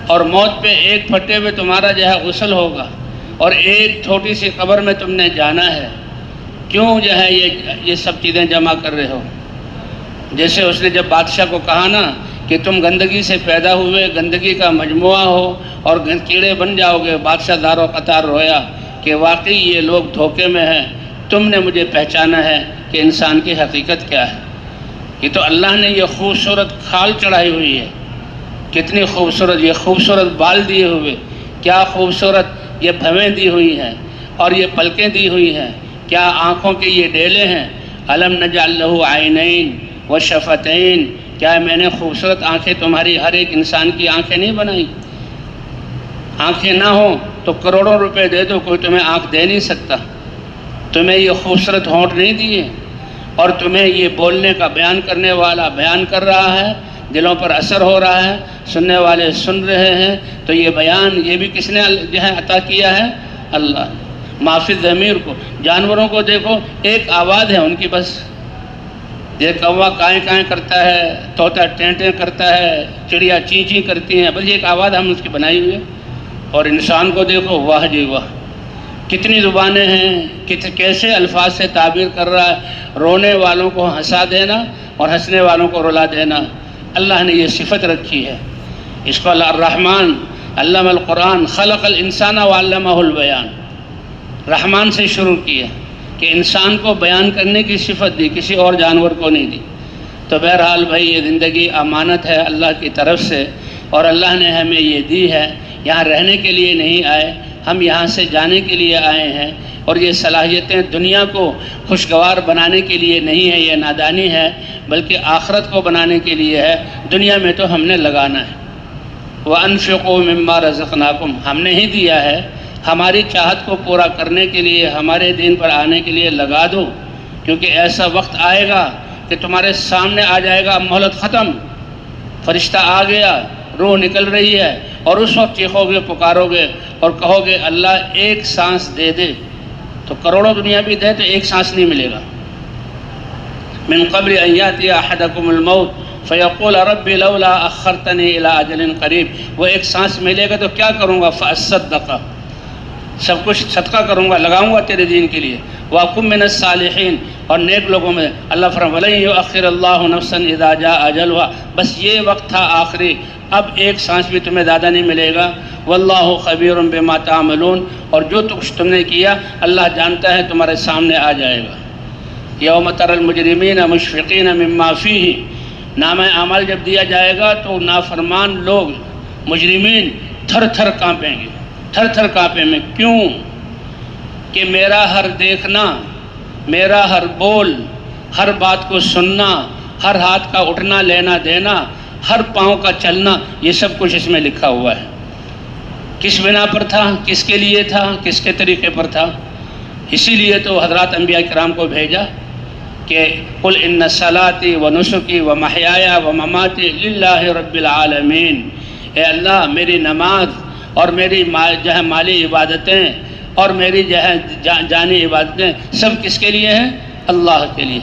اور موت پہ ایک پھٹے میں تمہارا جو ہے غسل ہوگا اور ایک چھوٹی سی قبر میں تم نے جانا ہے۔ کیوں جو ہے یہ سب چیزیں جمع کر رہے ہو؟ جیسے اس نے جب بادشاہ کو کہا نا کہ تم گندگی سے پیدا ہوئے، گندگی کا مجموعہ ہو اور کیڑے بن جاؤ گے، بادشاہ دار و قطار رویا کہ واقعی یہ لوگ دھوکے میں ہیں، تم نے مجھے پہچانا ہے کہ انسان کی حقیقت کیا ہے۔ یہ تو اللہ نے یہ خوبصورت کھال چڑھائی ہوئی ہے، کتنی خوبصورت، یہ خوبصورت بال دیے ہوئے، کیا خوبصورت یہ بھویں دی ہوئی ہیں اور یہ پلکیں دی ہوئی ہیں، کیا آنکھوں کے یہ ڈیلے ہیں۔ الم نجعل لہ عینین وشفتین، کیا میں نے خوبصورت آنکھیں تمہاری ہر ایک انسان کی آنکھیں نہیں بنائی؟ آنکھیں نہ ہوں تو کروڑوں روپے دے دو، کوئی تمہیں آنکھ دے نہیں سکتا۔ تمہیں یہ خوبصورت ہونٹ نہیں دیے اور تمہیں یہ بولنے کا بیان کرنے والا بیان کر رہا ہے، دلوں پر اثر ہو رہا ہے، سننے والے سن رہے ہیں، تو یہ بیان یہ بھی کس نے جو ہے عطا کیا ہے؟ اللہ۔ معافی ضمیر کو، جانوروں کو دیکھو، ایک آواز ہے ان کی بس، یہ کوا کائیں کائیں کرتا ہے، طوطا ٹیں ٹیں کرتا ہے، چڑیا چیں چیں کرتی ہیں، بس یہ ایک آواز ہم اس کی بنائی ہوئی ہے۔ اور انسان کو دیکھو، واہ جی واہ، کتنی زبانیں ہیں، کیسے الفاظ سے تعبیر کر رہا ہے، رونے والوں کو ہنسا دینا اور ہنسنے والوں کو رلا دینا، اللہ نے یہ صفت رکھی ہے۔ اس کو الرحمن علم القرآن خلق الانسان وعلمہ البیان، رحمان سے شروع کیا کہ انسان کو بیان کرنے کی صفت دی، کسی اور جانور کو نہیں دی۔ تو بہرحال بھائی یہ زندگی امانت ہے اللہ کی طرف سے، اور اللہ نے ہمیں یہ دی ہے، یہاں رہنے کے لیے نہیں آئے، ہم یہاں سے جانے کے لیے آئے ہیں، اور یہ صلاحیتیں دنیا کو خوشگوار بنانے کے لیے نہیں ہے، یہ نادانی ہے، بلکہ آخرت کو بنانے کے لیے ہے۔ دنیا میں تو ہم نے لگانا ہے۔ وَأَنفِقُوا مِمَّا رَزَقْنَاكُمْ، ہم نے ہی دیا ہے، ہماری چاہت کو پورا کرنے کے لیے، ہمارے دین پر آنے کے لیے لگا دو، کیونکہ ایسا وقت آئے گا کہ تمہارے سامنے آ جائے گا مہلت ختم، فرشتہ آ گیا، روح نکل رہی ہے، اور اس وقت چیخو گے، پکارو گے اور کہو گے اللہ ایک سانس دے دے، تو کروڑوں دنیا بھی دے تو ایک سانس نہیں ملے گا۔ من قبل ان یاتی احدکم الموت فیقول رب لولا اخرتنی الی اجل قریب، وہ ایک سانس ملے گا تو کیا کروں گا؟ فاصدق، سب کچھ صدقہ کروں گا، لگاؤں گا تیرے دین کے لیے، واکن من الصالحین، اور نیک لوگوں میں اللہ فرماتا وَلَن يُؤَخِّرَ اللَّهُ نَفْسًا إِذَا جَاءَ أَجَلُهَا، بس یہ وقت تھا آخری، اب ایک سانس بھی تمہیں زیادہ نہیں ملے گا۔ وَاللَّهُ خَبِيرٌ بِمَا تَعْمَلُونَ، اور جو کچھ تم نے کیا اللہ جانتا ہے، تمہارے سامنے آ جائے گا۔ یوم تری المجرمین مشفقین مما فیہ، نامہ اعمال جب دیا جائے گا تو نافرمان لوگ مجرمین تھر تھر کانپیں گے، تھر تھر کانپیں گے۔ کیوں؟ کہ میرا ہر دیکھنا، میرا ہر بول، ہر بات کو سننا، ہر ہاتھ کا اٹھنا لینا دینا، ہر پاؤں کا چلنا، یہ سب کچھ اس میں لکھا ہوا ہے۔ کس بنا پر تھا، کس کے لیے تھا، کس کے طریقے پر تھا؟ اسی لیے تو حضرات انبیاء کرام کو بھیجا کہ قل ان صلاتی و نسکی و محیایا و مماتی للہ رب العالمین، اے اللہ میری نماز اور میری مالی عبادتیں اور میری جانی عبادتیں سب کس کے لیے ہیں؟ اللہ کے لیے۔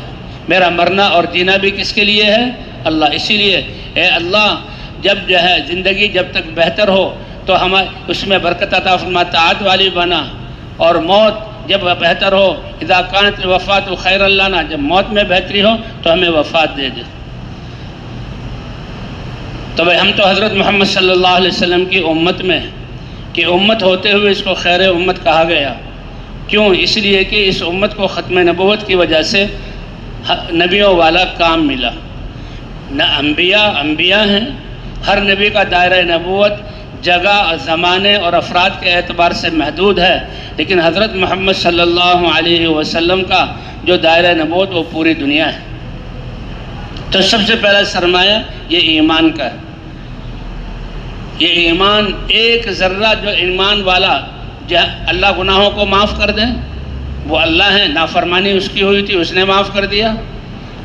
میرا مرنا اور جینا بھی کس کے لیے ہے؟ اللہ۔ اسی لیے اے اللہ جب زندگی جب تک بہتر ہو تو ہمیں اس میں برکت عطا فرما، طاعت والی بنا، اور موت جب بہتر ہو اذا کانت الوفات خیر لنا، جب موت میں بہتری ہو تو ہمیں وفات دے دے۔ تو بھائی ہم تو حضرت محمد صلی اللہ علیہ وسلم کی امت میں کہ امت ہوتے ہوئے اس کو خیر امت کہا گیا۔ کیوں؟ اس لیے کہ اس امت کو ختم نبوت کی وجہ سے نبیوں والا کام ملا۔ نہ انبیاء ہیں، ہر نبی کا دائرہ نبوت جگہ، زمانے اور افراد کے اعتبار سے محدود ہے، لیکن حضرت محمد صلی اللہ علیہ وسلم کا جو دائرہ نبوت وہ پوری دنیا ہے۔ تو سب سے پہلا سرمایہ یہ ایمان کا ہے۔ یہ ایمان، ایک ذرہ جو ایمان والا اللہ گناہوں کو معاف کر دیں، وہ اللہ ہیں، نافرمانی اس کی ہوئی تھی اس نے معاف کر دیا،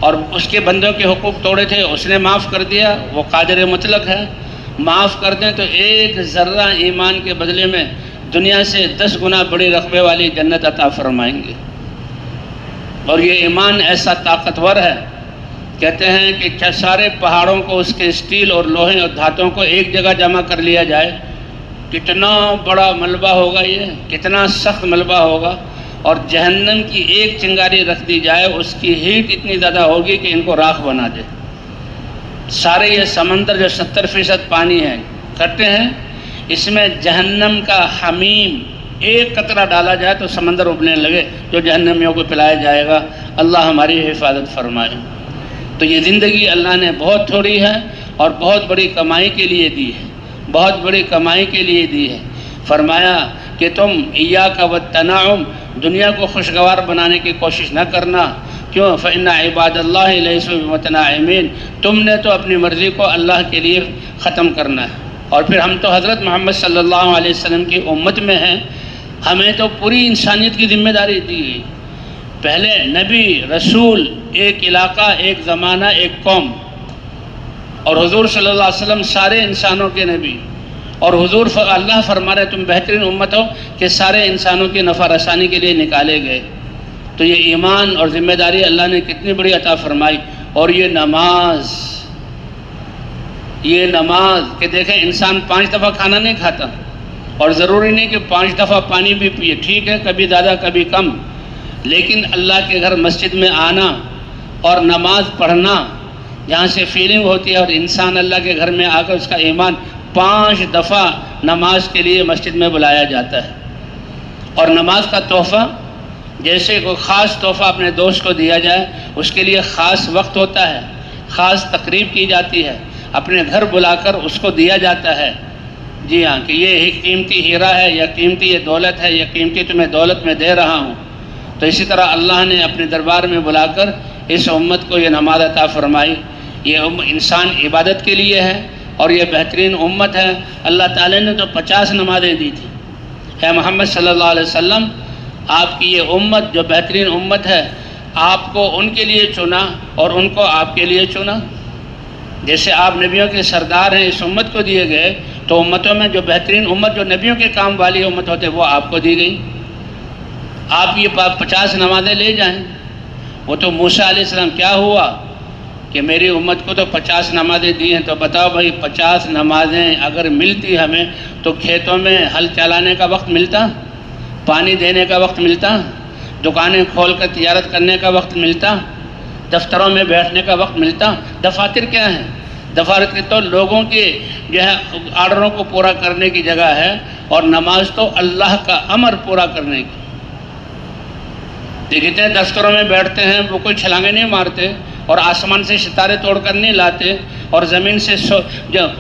اور اس کے بندوں کے حقوق توڑے تھے اس نے معاف کر دیا، وہ قادر مطلق ہے۔ معاف کر دیں تو ایک ذرہ ایمان کے بدلے میں دنیا سے 10 گنا بڑی رقبے والی جنت عطا فرمائیں گے۔ اور یہ ایمان ایسا طاقتور ہے، کہتے ہیں کہ سارے پہاڑوں کو، اس کے اسٹیل اور لوہے اور دھاتوں کو ایک جگہ جمع کر لیا جائے، کتنا بڑا ملبہ ہوگا، یہ کتنا سخت ملبہ ہوگا، اور جہنم کی ایک چنگاری رکھ دی جائے، اس کی ہیٹ اتنی زیادہ ہوگی کہ ان کو راکھ بنا دے۔ سارے یہ سمندر جو 70% پانی ہے، کہتے ہیں اس میں جہنم کا حمیم ایک قطرہ ڈالا جائے تو سمندر ابلنے لگے، جو جہنمیوں کو پلایا جائے گا۔ اللہ ہماری حفاظت فرمائے۔ تو یہ زندگی اللہ نے بہت تھوڑی ہے اور بہت بڑی کمائی کے لیے دی ہے، بہت بڑی کمائی کے لیے دی ہے۔ فرمایا کہ تم ایاک والتنعم، دنیا کو خوشگوار بنانے کی کوشش نہ کرنا۔ کیوں؟ فإن عباد اللہ لیسوا بمتناعمین، تم نے تو اپنی مرضی کو اللہ کے لیے ختم کرنا ہے۔ اور پھر ہم تو حضرت محمد صلی اللہ علیہ وسلم کی امت میں ہیں، ہمیں تو پوری انسانیت کی ذمہ داری دی گئی۔ پہلے نبی، رسول، ایک علاقہ، ایک زمانہ، ایک قوم، اور حضور صلی اللہ علیہ وسلم سارے انسانوں کے نبی، اور حضور اللہ فرما رہے تم بہترین امت ہو کہ سارے انسانوں کی نفع رسانی کے لیے نکالے گئے۔ تو یہ ایمان اور ذمہ داری اللہ نے کتنی بڑی عطا فرمائی۔ اور یہ نماز کہ دیکھیں انسان 5 دفعہ کھانا نہیں کھاتا، اور ضروری نہیں کہ 5 دفعہ پانی بھی پیے، ٹھیک ہے کبھی زیادہ کبھی کم، لیکن اللہ کے گھر مسجد میں آنا اور نماز پڑھنا، جہاں سے فیلنگ ہوتی ہے، اور انسان اللہ کے گھر میں آ کر اس کا ایمان 5 دفعہ نماز کے لیے مسجد میں بلایا جاتا ہے۔ اور نماز کا تحفہ، جیسے کوئی خاص تحفہ اپنے دوست کو دیا جائے، اس کے لیے خاص وقت ہوتا ہے، خاص تقریب کی جاتی ہے، اپنے گھر بلا کر اس کو دیا جاتا ہے۔ جی ہاں، کہ یہ قیمتی ہیرا ہے، یا قیمتی یہ دولت ہے، یا قیمتی تمہیں دولت میں دے رہا ہوں۔ تو اسی طرح اللہ نے اپنے دربار میں بلا کر اس امت کو یہ نماز عطا فرمائی۔ یہ انسان عبادت کے لیے ہے، اور یہ بہترین امت ہے۔ اللہ تعالیٰ نے تو 50 نمازیں دی تھی۔ اے محمد صلی اللہ علیہ وسلم، آپ کی یہ امت جو بہترین امت ہے، آپ کو ان کے لیے چنا اور ان کو آپ کے لیے چنا۔ جیسے آپ نبیوں کے سردار ہیں، اس امت کو دیے گئے، تو امتوں میں جو بہترین امت جو نبیوں کے کام والی امت ہوتے وہ آپ کو دی گئی۔ آپ یہ 50 نمازیں لے جائیں، وہ تو موسیٰ علیہ السلام کیا ہوا کہ میری امت کو تو 50 نمازیں دی ہیں، تو بتاؤ بھائی 50 نمازیں اگر ملتی ہمیں تو کھیتوں میں ہل چلانے کا وقت ملتا، پانی دینے کا وقت ملتا، دکانیں کھول کر تجارت کرنے کا وقت ملتا؟ دفتروں میں بیٹھنے کا وقت ملتا؟ دفاتر کیا ہیں؟ دفاتر تو لوگوں کے جو ہے آرڈروں کو پورا کرنے کی جگہ ہے، اور نماز تو اللہ کا امر پورا کرنے کی۔ دیکھتے ہیں دفتروں میں بیٹھتے ہیں، وہ کوئی چھلانگیں نہیں مارتے، اور آسمان سے ستارے توڑ کر نہیں لاتے، اور زمین سے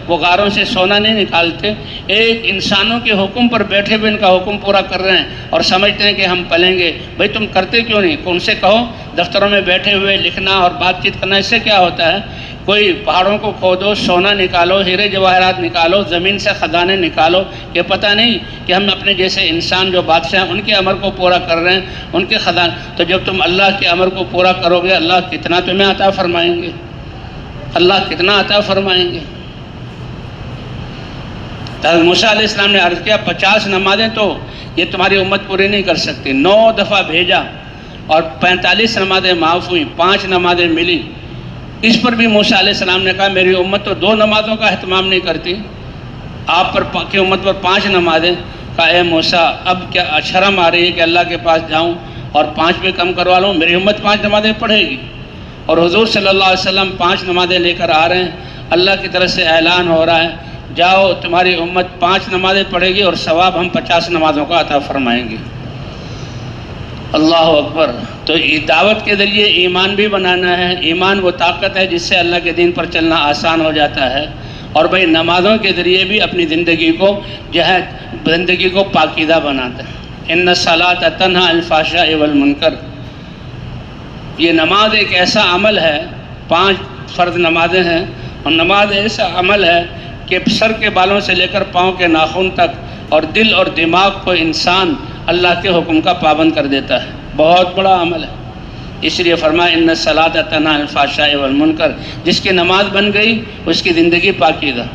وہ غاروں سے سونا نہیں نکالتے، ایک انسانوں کے حکم پر بیٹھے ہوئے ان کا حکم پورا کر رہے ہیں، اور سمجھتے ہیں کہ ہم پلیں گے۔ بھائی تم کرتے کیوں نہیں؟ ان سے کہو دفتروں میں بیٹھے ہوئے لکھنا اور بات چیت کرنا، اس سے کیا ہوتا ہے؟ کوئی پہاڑوں کو کھودو، سونا نکالو، ہیرے جواہرات نکالو، زمین سے خزانے نکالو، کہ پتہ نہیں کہ ہم اپنے جیسے انسان جو بادشاہ ہیں ان کے امر کو پورا کر رہے ہیں، ان کے خزانے۔ تو جب تم اللہ کے امر کو پورا کرو گے، اللہ کتنا تمہیں عطا فرمائیں گے، اللہ کتنا عطا فرمائیں گے۔ حضرت موسیٰ علیہ السلام نے عرض کیا 50 نمازیں تو یہ تمہاری امت پوری نہیں کر سکتی۔ 9 دفعہ بھیجا اور 45 نمازیں معاف ہوئیں، 5 نمازیں ملی۔ اس پر بھی موسیٰ علیہ السلام نے کہا میری امت تو 2 نمازوں کا اہتمام نہیں کرتی، آپ پر کی امت پر 5 نمازیں۔ کہا اے موسیٰ اب کیا شرم آ رہی ہے کہ اللہ کے پاس جاؤں اور 5 پہ کم کروا لوں؟ میری امت 5 نمازیں پڑھے گی، اور حضور صلی اللہ علیہ وسلم 5 نمازیں لے کر آ رہے ہیں۔ اللہ کی طرف سے اعلان ہو رہا ہے جاؤ تمہاری امت 5 نمازیں پڑھے گی اور ثواب ہم 50 نمازوں کا عطا فرمائیں گے۔ اللہ اکبر۔ تو دعوت کے ذریعے ایمان بھی بنانا ہے۔ ایمان وہ طاقت ہے جس سے اللہ کے دین پر چلنا آسان ہو جاتا ہے، اور بھائی نمازوں کے ذریعے بھی اپنی زندگی کو جو ہے زندگی کو پاکیزہ بناتا ہے۔ ان الصلاۃ تنہی عن الفحشاء والمنکر، یہ نماز ایک ایسا عمل ہے، 5 فرض نمازیں ہیں، اور نماز ایسا عمل ہے کہ سر کے بالوں سے لے کر پاؤں کے ناخن تک اور دل اور دماغ کو انسان اللہ کے حکم کا پابند کر دیتا ہے۔ بہت بڑا عمل ہے، اس لیے فرمایا ان الصلاۃ تنہی عن الفحشاء والمنکر، جس کی نماز بن گئی اس کی زندگی پاکیزہ۔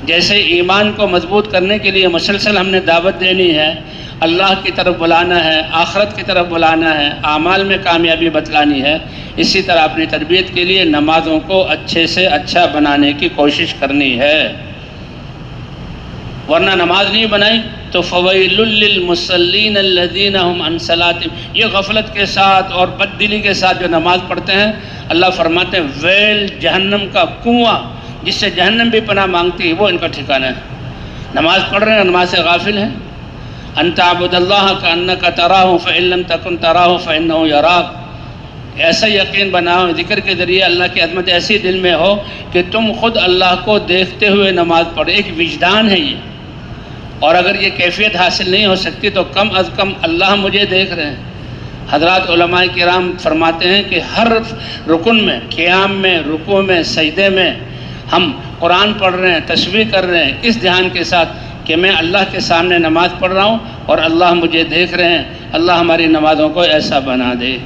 جیسے ایمان کو مضبوط کرنے کے لیے مسلسل ہم نے دعوت دینی ہے، اللہ کی طرف بلانا ہے، آخرت کی طرف بلانا ہے، اعمال میں کامیابی بتلانی ہے، اسی طرح اپنی تربیت کے لیے نمازوں کو اچھے سے اچھا بنانے کی کوشش کرنی ہے۔ ورنہ نماز نہیں بنائی تو فویل للمصلین الذین هم عن صلاتهم، یہ غفلت کے ساتھ اور بددلی کے ساتھ جو نماز پڑھتے ہیں، اللہ فرماتے ہیں ویل، جہنم کا کنواں جس سے جہنم بھی پناہ مانگتی ہے، وہ ان کا ٹھکانہ ہے۔ نماز پڑھ رہے ہیں، نماز سے غافل ہیں۔ ان تعبد اللہ کأنک تراہ فإن لم تکن تراہ فإنہ یراک، ایسا یقین بناؤ ذکر کے ذریعے اللہ کی عظمت ایسی دل میں ہو کہ تم خود اللہ کو دیکھتے ہوئے نماز پڑھو۔ ایک وجدان ہے یہ، اور اگر یہ کیفیت حاصل نہیں ہو سکتی تو کم از کم اللہ مجھے دیکھ رہے ہیں۔ حضرات علماء کرام فرماتے ہیں کہ ہر رکن میں، قیام میں، رکوع میں، سجدے میں ہم قرآن پڑھ رہے ہیں، تسبیح کر رہے ہیں، اس دھیان کے ساتھ کہ میں اللہ کے سامنے نماز پڑھ رہا ہوں اور اللہ مجھے دیکھ رہے ہیں۔ اللہ ہماری نمازوں کو ایسا بنا دے۔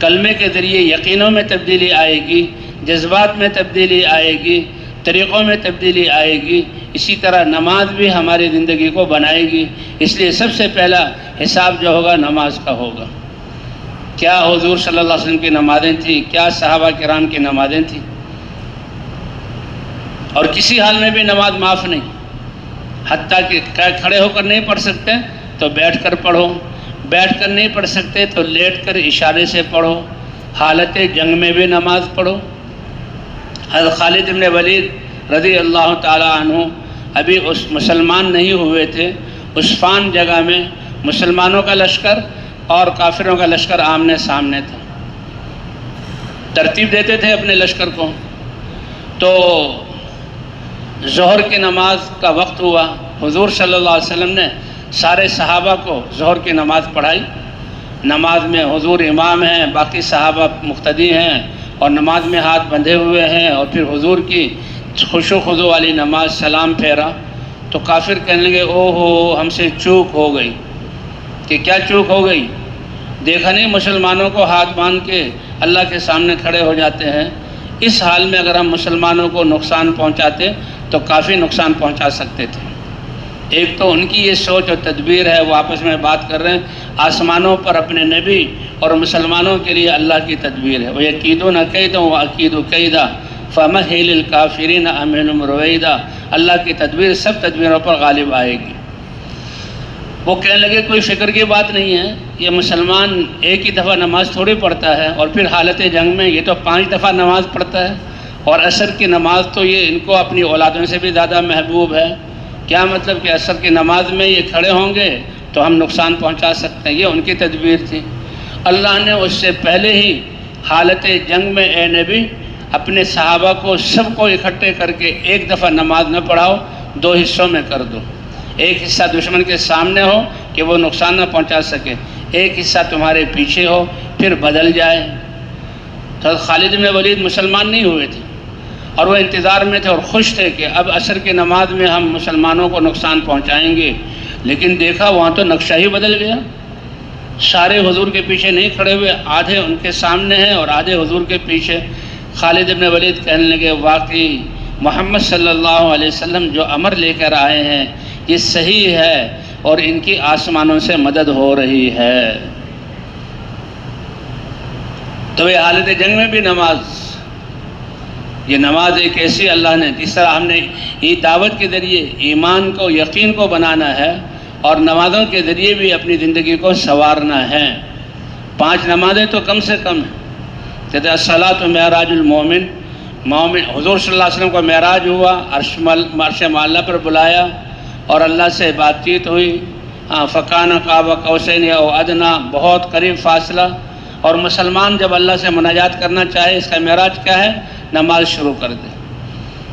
کلمے کے ذریعے یقینوں میں تبدیلی آئے گی، جذبات میں تبدیلی آئے گی، طریقوں میں تبدیلی آئے گی، اسی طرح نماز بھی ہماری زندگی کو بنائے گی۔ اس لیے سب سے پہلا حساب جو ہوگا نماز کا ہوگا۔ کیا حضور صلی اللہ علیہ وسلم کی نمازیں تھیں، کیا صحابہ کرام کی نمازیں تھیں، اور کسی حال میں بھی نماز معاف نہیں، حتیٰ کہ کھڑے ہو کر نہیں پڑھ سکتے تو بیٹھ کر پڑھو، بیٹھ کر نہیں پڑھ سکتے تو لیٹ کر اشارے سے پڑھو، حالت جنگ میں بھی نماز پڑھو۔ حضرت خالد بن ولید رضی اللہ تعالی عنہ ابھی اس مسلمان نہیں ہوئے تھے، عسفان جگہ میں مسلمانوں کا لشکر اور کافروں کا لشکر آمنے سامنے تھا، ترتیب دیتے تھے اپنے لشکر کو۔ تو ظہر کی نماز کا وقت ہوا، حضور صلی اللہ علیہ وسلم نے سارے صحابہ کو ظہر کی نماز پڑھائی۔ نماز میں حضور امام ہیں، باقی صحابہ مقتدی ہیں، اور نماز میں ہاتھ بندھے ہوئے ہیں، اور پھر حضور کی خشوع و خضوع والی نماز، سلام پھیرا تو کافر کہنے لگے او ہو ہم سے چوک ہو گئی۔ کہ کیا چوک ہو گئی؟ دیکھا نہیں مسلمانوں کو ہاتھ باندھ کے اللہ کے سامنے کھڑے ہو جاتے ہیں، اس حال میں اگر ہم مسلمانوں کو نقصان پہنچاتے تو کافی نقصان پہنچا سکتے تھے۔ ایک تو ان کی یہ سوچ اور تدبیر ہے، وہ آپس میں بات کر رہے ہیں، آسمانوں پر اپنے نبی اور مسلمانوں کے لیے اللہ کی تدبیر ہے۔ وَيَكِيدُونَ كَيْدًا وَأَكِيدُ كَيْدًا فَمَهِّلِ الْكَافِرِينَ أَمْهِلْهُمْ رُوَيْدًا، اللہ کی تدبیر سب تدبیروں پر غالب آئے گی۔ وہ کہنے لگے کوئی فکر کی بات نہیں ہے، یہ مسلمان ایک ہی دفعہ نماز تھوڑی پڑھتا ہے، اور پھر حالت جنگ میں یہ تو 5 دفعہ نماز پڑھتا ہے، اور عصر کی نماز تو یہ ان کو اپنی اولادوں سے بھی زیادہ محبوب ہے۔ کیا مطلب کہ عصر کی نماز میں یہ کھڑے ہوں گے تو ہم نقصان پہنچا سکتے ہیں، یہ ان کی تدبیر تھی۔ اللہ نے اس سے پہلے ہی حالت جنگ میں اے نبی اپنے صحابہ کو سب کو اکٹھے کر کے ایک دفعہ نماز نہ پڑھاؤ، 2 حصوں میں کر دو۔ ایک حصہ دشمن کے سامنے ہو کہ وہ نقصان نہ پہنچا سکے، ایک حصہ تمہارے پیچھے ہو پھر بدل جائے۔ تو خالد بن ولید مسلمان نہیں ہوئے تھے، اور وہ انتظار میں تھے اور خوش تھے کہ اب عصر کی نماز میں ہم مسلمانوں کو نقصان پہنچائیں گے، لیکن دیکھا وہاں تو نقشہ ہی بدل گیا۔ سارے حضور کے پیچھے نہیں کھڑے ہوئے، آدھے ان کے سامنے ہیں اور آدھے حضور کے پیچھے۔ خالد بن ولید کہنے لگے واقعی محمد صلی اللہ علیہ وسلم جو امر لے کر آئے ہیں یہ صحیح ہے، اور ان کی آسمانوں سے مدد ہو رہی ہے۔ تو یہ حالت جنگ میں بھی نماز، یہ نماز ایک ایسی اللہ نے، جس طرح ہم نے یہ دعوت کے ذریعے ایمان کو یقین کو بنانا ہے، اور نمازوں کے ذریعے بھی اپنی زندگی کو سنوارنا ہے۔ 5 نمازیں تو کم سے کم ہیں۔ کہتے ہیں الصلاۃ معراج المومن، مومن حضور صلی اللہ علیہ وسلم کو معراج ہوا، عرش معلیٰ پر بلایا اور اللہ سے بات چیت ہوئی، فکان قاب قوسین او ادنیٰ، بہت قریب فاصلہ۔ اور مسلمان جب اللہ سے مناجات کرنا چاہے، اس کا معراج کیا ہے؟ نماز شروع کر دے،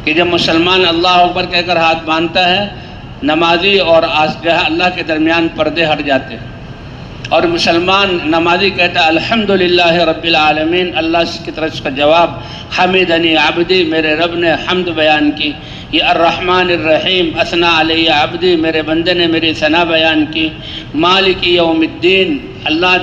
کہ جب مسلمان اللہ اکبر کہہ کر ہاتھ باندھتا ہے، نمازی اور اللہ کے درمیان پردے ہٹ جاتے ہیں، اور مسلمان نمازی کہتا ہے الحمدللہ رب العالمین، اللہ کی طرف اس کا جواب حمدنی عبدی، میرے رب نے حمد بیان کی۔ یہ الرحمن الرحیم، اثنا علیہ عبدی، میرے بندے نے میری ثنا بیان کی۔ مالک یوم الدین، اللہ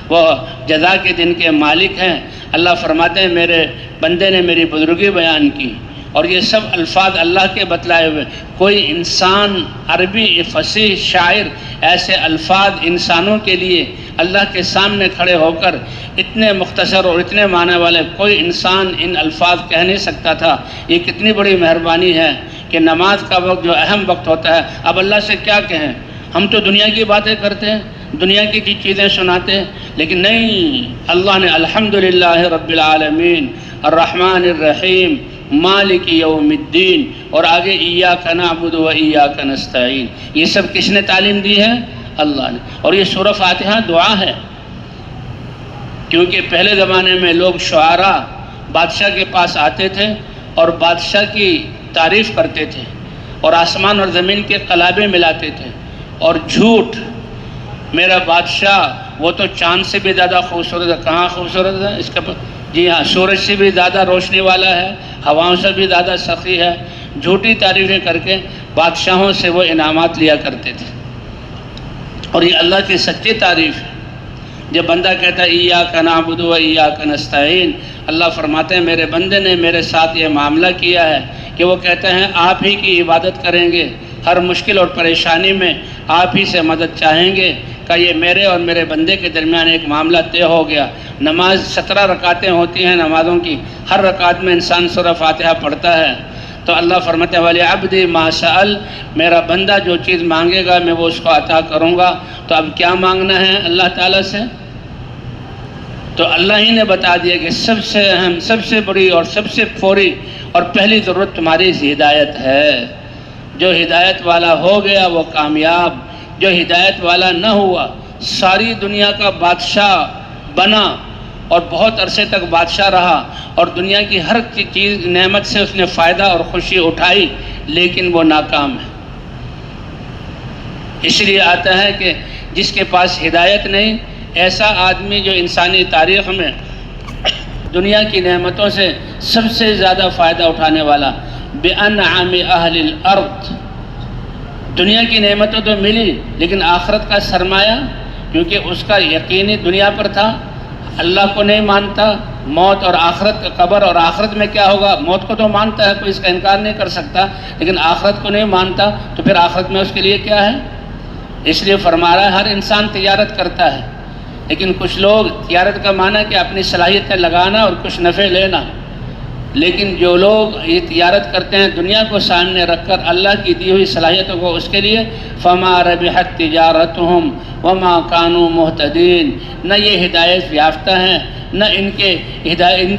وہ جزا کے دن کے مالک ہیں، اللہ فرماتے ہیں میرے بندے نے میری بزرگی بیان کی۔ اور یہ سب الفاظ اللہ کے بتلائے ہوئے، کوئی انسان عربی فصیح شاعر ایسے الفاظ انسانوں کے لیے اللہ کے سامنے کھڑے ہو کر اتنے مختصر اور اتنے معنی والے کوئی انسان ان الفاظ کہہ نہیں سکتا تھا۔ یہ کتنی بڑی مہربانی ہے کہ نماز کا وقت جو اہم وقت ہوتا ہے، اب اللہ سے کیا کہیں؟ ہم تو دنیا کی باتیں کرتے ہیں، دنیا کی چیزیں سناتے ہیں، لیکن نہیں، اللہ نے الحمدللہ رب العالمین الرحمن الرحیم مالک یوم الدین، اور آگے ایاک نعبد و ایاک نستعین، یہ سب کس نے تعلیم دی ہے؟ اللہ نے۔ اور یہ سورہ فاتحہ دعا ہے، کیونکہ پہلے زمانے میں لوگ شعراء بادشاہ کے پاس آتے تھے اور بادشاہ کی تعریف کرتے تھے، اور آسمان اور زمین کے قلابے ملاتے تھے، اور جھوٹ، میرا بادشاہ وہ تو چاند سے بھی زیادہ خوبصورت ہے، کہاں خوبصورت ہے اس کا؟ جی ہاں، سورج سے بھی زیادہ روشنی والا ہے، ہواؤں سے بھی زیادہ سخی ہے، جھوٹی تعریفیں کر کے بادشاہوں سے وہ انعامات لیا کرتے تھے۔ اور یہ اللہ کی سچی تعریف ہے۔ جب بندہ کہتا ہے ایاک نعبد و ایاک نستعین، اللہ فرماتے ہیں میرے بندے نے میرے ساتھ یہ معاملہ کیا ہے کہ وہ کہتے ہیں آپ ہی کی عبادت کریں گے، ہر مشکل اور پریشانی میں آپ ہی سے مدد چاہیں گے، کہ یہ میرے اور میرے بندے کے درمیان ایک معاملہ طے ہو گیا۔ نماز 17 رکعتیں ہوتی ہیں نمازوں کی، ہر رکعت میں انسان سورہ فاتحہ پڑھتا ہے، تو اللہ فرماتے ہیں وَلِعَبْدِ مَا سَأَلَ، میرا بندہ جو چیز مانگے گا میں وہ اس کو عطا کروں گا۔ تو اب کیا مانگنا ہے اللہ تعالیٰ سے؟ تو اللہ ہی نے بتا دیا کہ سب سے اہم، سب سے بڑی اور سب سے فوری اور پہلی ضرورت تمہاری ہدایت ہے۔ جو ہدایت والا ہو گیا وہ کامیاب، جو ہدایت والا نہ ہوا ساری دنیا کا بادشاہ بنا اور بہت عرصے تک بادشاہ رہا اور دنیا کی ہر چیز نعمت سے اس نے فائدہ اور خوشی اٹھائی، لیکن وہ ناکام ہے۔ اس لیے آتا ہے کہ جس کے پاس ہدایت نہیں، ایسا آدمی جو انسانی تاریخ میں دنیا کی نعمتوں سے سب سے زیادہ فائدہ اٹھانے والا، بِأَنْعَمِ أَهْلِ الْأَرْضِ، دنیا کی نعمتوں تو ملی لیکن آخرت کا سرمایہ، کیونکہ اس کا یقینی دنیا پر تھا، اللہ کو نہیں مانتا، موت اور آخرت کا قبر اور آخرت میں کیا ہوگا، موت کو تو مانتا ہے، کوئی اس کا انکار نہیں کر سکتا، لیکن آخرت کو نہیں مانتا، تو پھر آخرت میں اس کے لیے کیا ہے؟ اس لیے فرما رہا ہے ہر انسان تجارت کرتا ہے، لیکن کچھ لوگ تجارت کا معنی کہ اپنی صلاحیتیں لگانا اور کچھ نفع لینا، لیکن جو لوگ یہ تجارت کرتے ہیں دنیا کو سامنے رکھ کر اللہ کی دی ہوئی صلاحیتوں کو اس کے لیے فما ربحت تجارتہم وما کانوا مہتدین، نہ یہ ہدایت یافتہ ہیں، نہ ان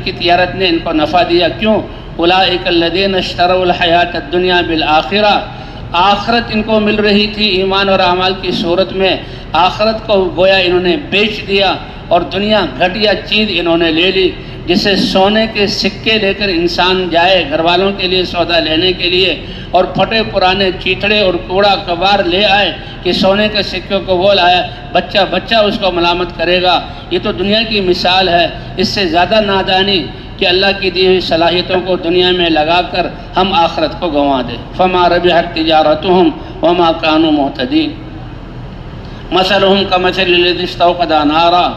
کی تجارت نے ان کو نفع دیا۔ کیوں؟ اولئک الذین اشتروا الحیات الدنیا بالآخرہ، آخرت ان کو مل رہی تھی ایمان اور اعمال کی صورت میں، آخرت کو گویا انہوں نے بیچ دیا اور دنیا گھٹیا چیز انہوں نے لے لی۔ جسے سونے کے سکے لے کر انسان جائے گھر والوں کے لیے سودا لینے کے لیے، اور پھٹے پرانے چیتڑے اور کوڑا کبار لے آئے کہ سونے کے سکوں کو وہ لایا، بچہ اس کو ملامت کرے گا۔ یہ تو دنیا کی مثال ہے۔ اس سے زیادہ نادانی کہ اللہ کی دی ہوئی صلاحیتوں کو دنیا میں لگا کر ہم آخرت کو گنوا دیں۔ فما ربحت تجارتہم وما کانوا مہتدین، مثلہم کمثل الذی استوقد نارا،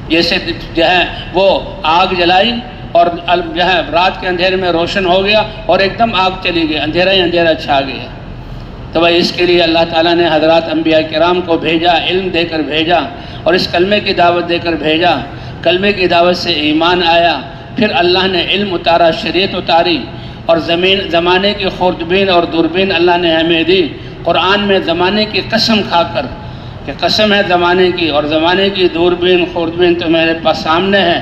جیسے جو ہے وہ آگ جلائی اور جو ہے رات کے اندھیرے میں روشن ہو گیا اور ایک دم آگ چلی گئی، اندھیرا ہی اندھیرا چھا گیا۔ تو بھائی اس کے لیے اللہ تعالیٰ نے حضرات انبیاء کرام کو بھیجا، علم دے کر بھیجا اور اس کلمے کی دعوت دے کر بھیجا۔ کلمے کی دعوت سے ایمان آیا، پھر اللہ نے علم اتارا، شریعت اتاری، اور زمانے کی خوردبین اور دوربین اللہ نے ہمیں دی۔ قرآن میں زمانے کی قسم کھا کر کہ قسم ہے زمانے کی، اور زمانے کی دوربین خوردبین تو میرے پاس سامنے ہے،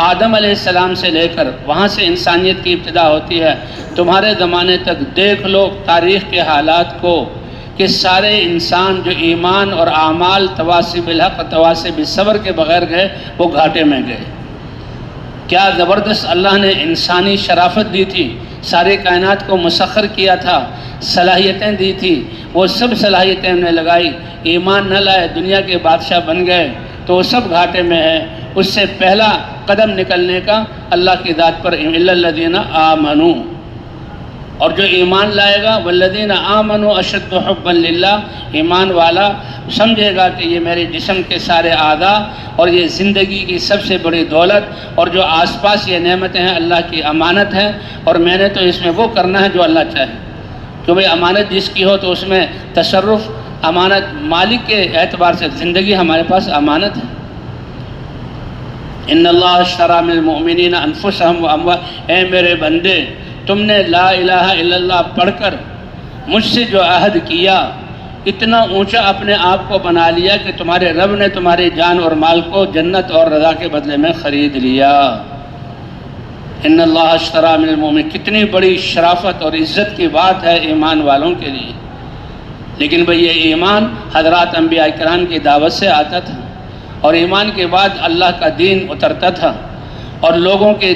آدم علیہ السلام سے لے کر وہاں سے انسانیت کی ابتدا ہوتی ہے، تمہارے زمانے تک دیکھ لو تاریخ کے حالات کو کہ سارے انسان جو ایمان اور اعمال تواصی بالحق تواصی بالصبر کے بغیر گئے وہ گھاٹے میں گئے۔ کیا زبردست اللہ نے انسانی شرافت دی تھی، ساری کائنات کو مسخر کیا تھا، صلاحیتیں دی تھی، وہ سب صلاحیتیں انہیں لگائی، ایمان نہ لائے دنیا کے بادشاہ بن گئے تو وہ سب گھاٹے میں ہے۔ اس سے پہلا قدم نکلنے کا اللہ کی ذات پر الا الذین آمنوا، اور جو ایمان لائے گا والذین آمنوا اشد حبا للہ، ایمان والا سمجھے گا کہ یہ میرے جسم کے سارے اعضاء اور یہ زندگی کی سب سے بڑی دولت اور جو آس پاس یہ نعمتیں ہیں اللہ کی امانت ہیں، اور میں نے تو اس میں وہ کرنا ہے جو اللہ چاہے۔ کہ بھئی امانت جس کی ہو تو اس میں تصرف، امانت مالک کے اعتبار سے زندگی ہمارے پاس امانت ہے۔ ان اللہ اشتری من المؤمنین انفسہم واموالہم، اے میرے بندے تم نے لا الہ الا اللہ پڑھ کر مجھ سے جو عہد کیا، اتنا اونچا اپنے آپ کو بنا لیا کہ تمہارے رب نے تمہاری جان اور مال کو جنت اور رضا کے بدلے میں خرید لیا۔ ان اللہ اشتری من المؤمنین، کتنی بڑی شرافت اور عزت کی بات ہے ایمان والوں کے لیے۔ لیکن بھئی یہ ایمان حضرات انبیاء کرام کی دعوت سے آتا تھا، اور ایمان کے بعد اللہ کا دین اترتا تھا، اور لوگوں کے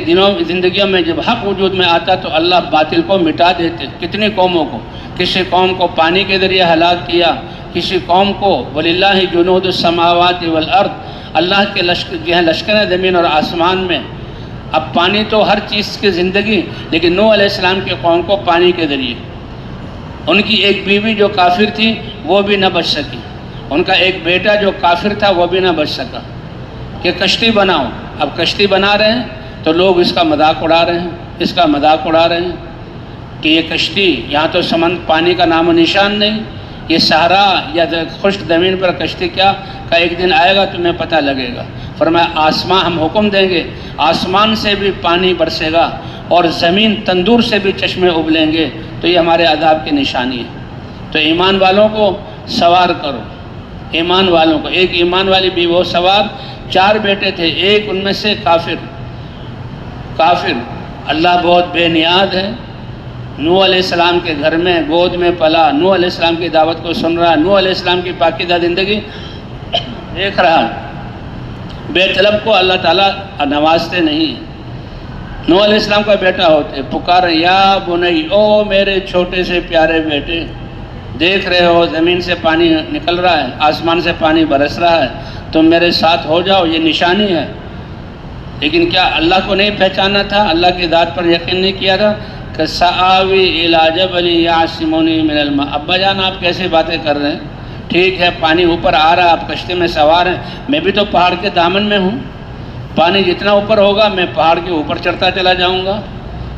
زندگیوں میں جب حق وجود میں آتا تو اللہ باطل کو مٹا دیتے۔ کتنی قوموں کو، کسی قوم کو پانی کے ذریعے ہلاک کیا، کسی قوم کو وَلِلَّهِ جُنُودُ السَّمَاوَاتِ وَالْأَرْضِ، اللہ کے لشکر زمین اور آسمان میں۔ اب پانی تو ہر چیز کی زندگی، لیکن نوح علیہ السلام کے قوم کو پانی کے ذریعے، ان کی ایک بیوی جو کافر تھی وہ بھی نہ بچ سکی، ان کا ایک بیٹا جو کافر تھا وہ بھی نہ بچ سکا، کہ کشتی بناؤ۔ اب کشتی بنا رہے ہیں تو لوگ اس کا مذاق اڑا رہے ہیں، اس کا مذاق اڑا رہے ہیں کہ یہ کشتی، یہاں تو پانی کا نام و نشان نہیں، یہ صحرا یا خشک زمین پر کشتی کیا کا ایک دن آئے گا تمہیں پتہ لگے گا۔ فرمایا آسمان، ہم حکم دیں گے آسمان سے بھی پانی برسے گا اور زمین تندور سے بھی چشمے ابلیں گے، تو یہ ہمارے عذاب کی نشانی ہے۔ تو ایمان والوں کو سوار کرو، ایمان والوں کو۔ ایک ایمان والی بھی وہ سوار، 4 بیٹے تھے، ایک ان میں سے کافر۔ اللہ بہت بے نیاز ہے، نوح علیہ السلام کے گھر میں گود میں پلا، نوح علیہ السلام کی دعوت کو سن رہا، نوح علیہ السلام کی پاکیزہ زندگی دیکھ رہا۔ بے طلب کو اللہ تعالیٰ نوازتے نہیں۔ نوح علیہ السلام کا بیٹا ہوتے، پکار یا بنی، او میرے چھوٹے سے پیارے بیٹے، دیکھ رہے ہو زمین سے پانی نکل رہا ہے، آسمان سے پانی برس رہا ہے، تم میرے ساتھ ہو جاؤ، یہ نشانی ہے۔ لیکن کیا اللہ کو نہیں پہچانا تھا؟ اللہ کی ذات پر یقین نہیں کیا تھا؟ کہ سآوی الی جبل یعصمنی من الماء، ابا جان آپ کیسے باتیں کر رہے ہیں؟ ٹھیک ہے پانی اوپر آ رہا ہے، آپ کشتی میں سوار ہیں، میں بھی تو پہاڑ کے دامن میں ہوں، پانی جتنا اوپر ہوگا میں پہاڑ کے اوپر چڑھتا چلا جاؤں گا۔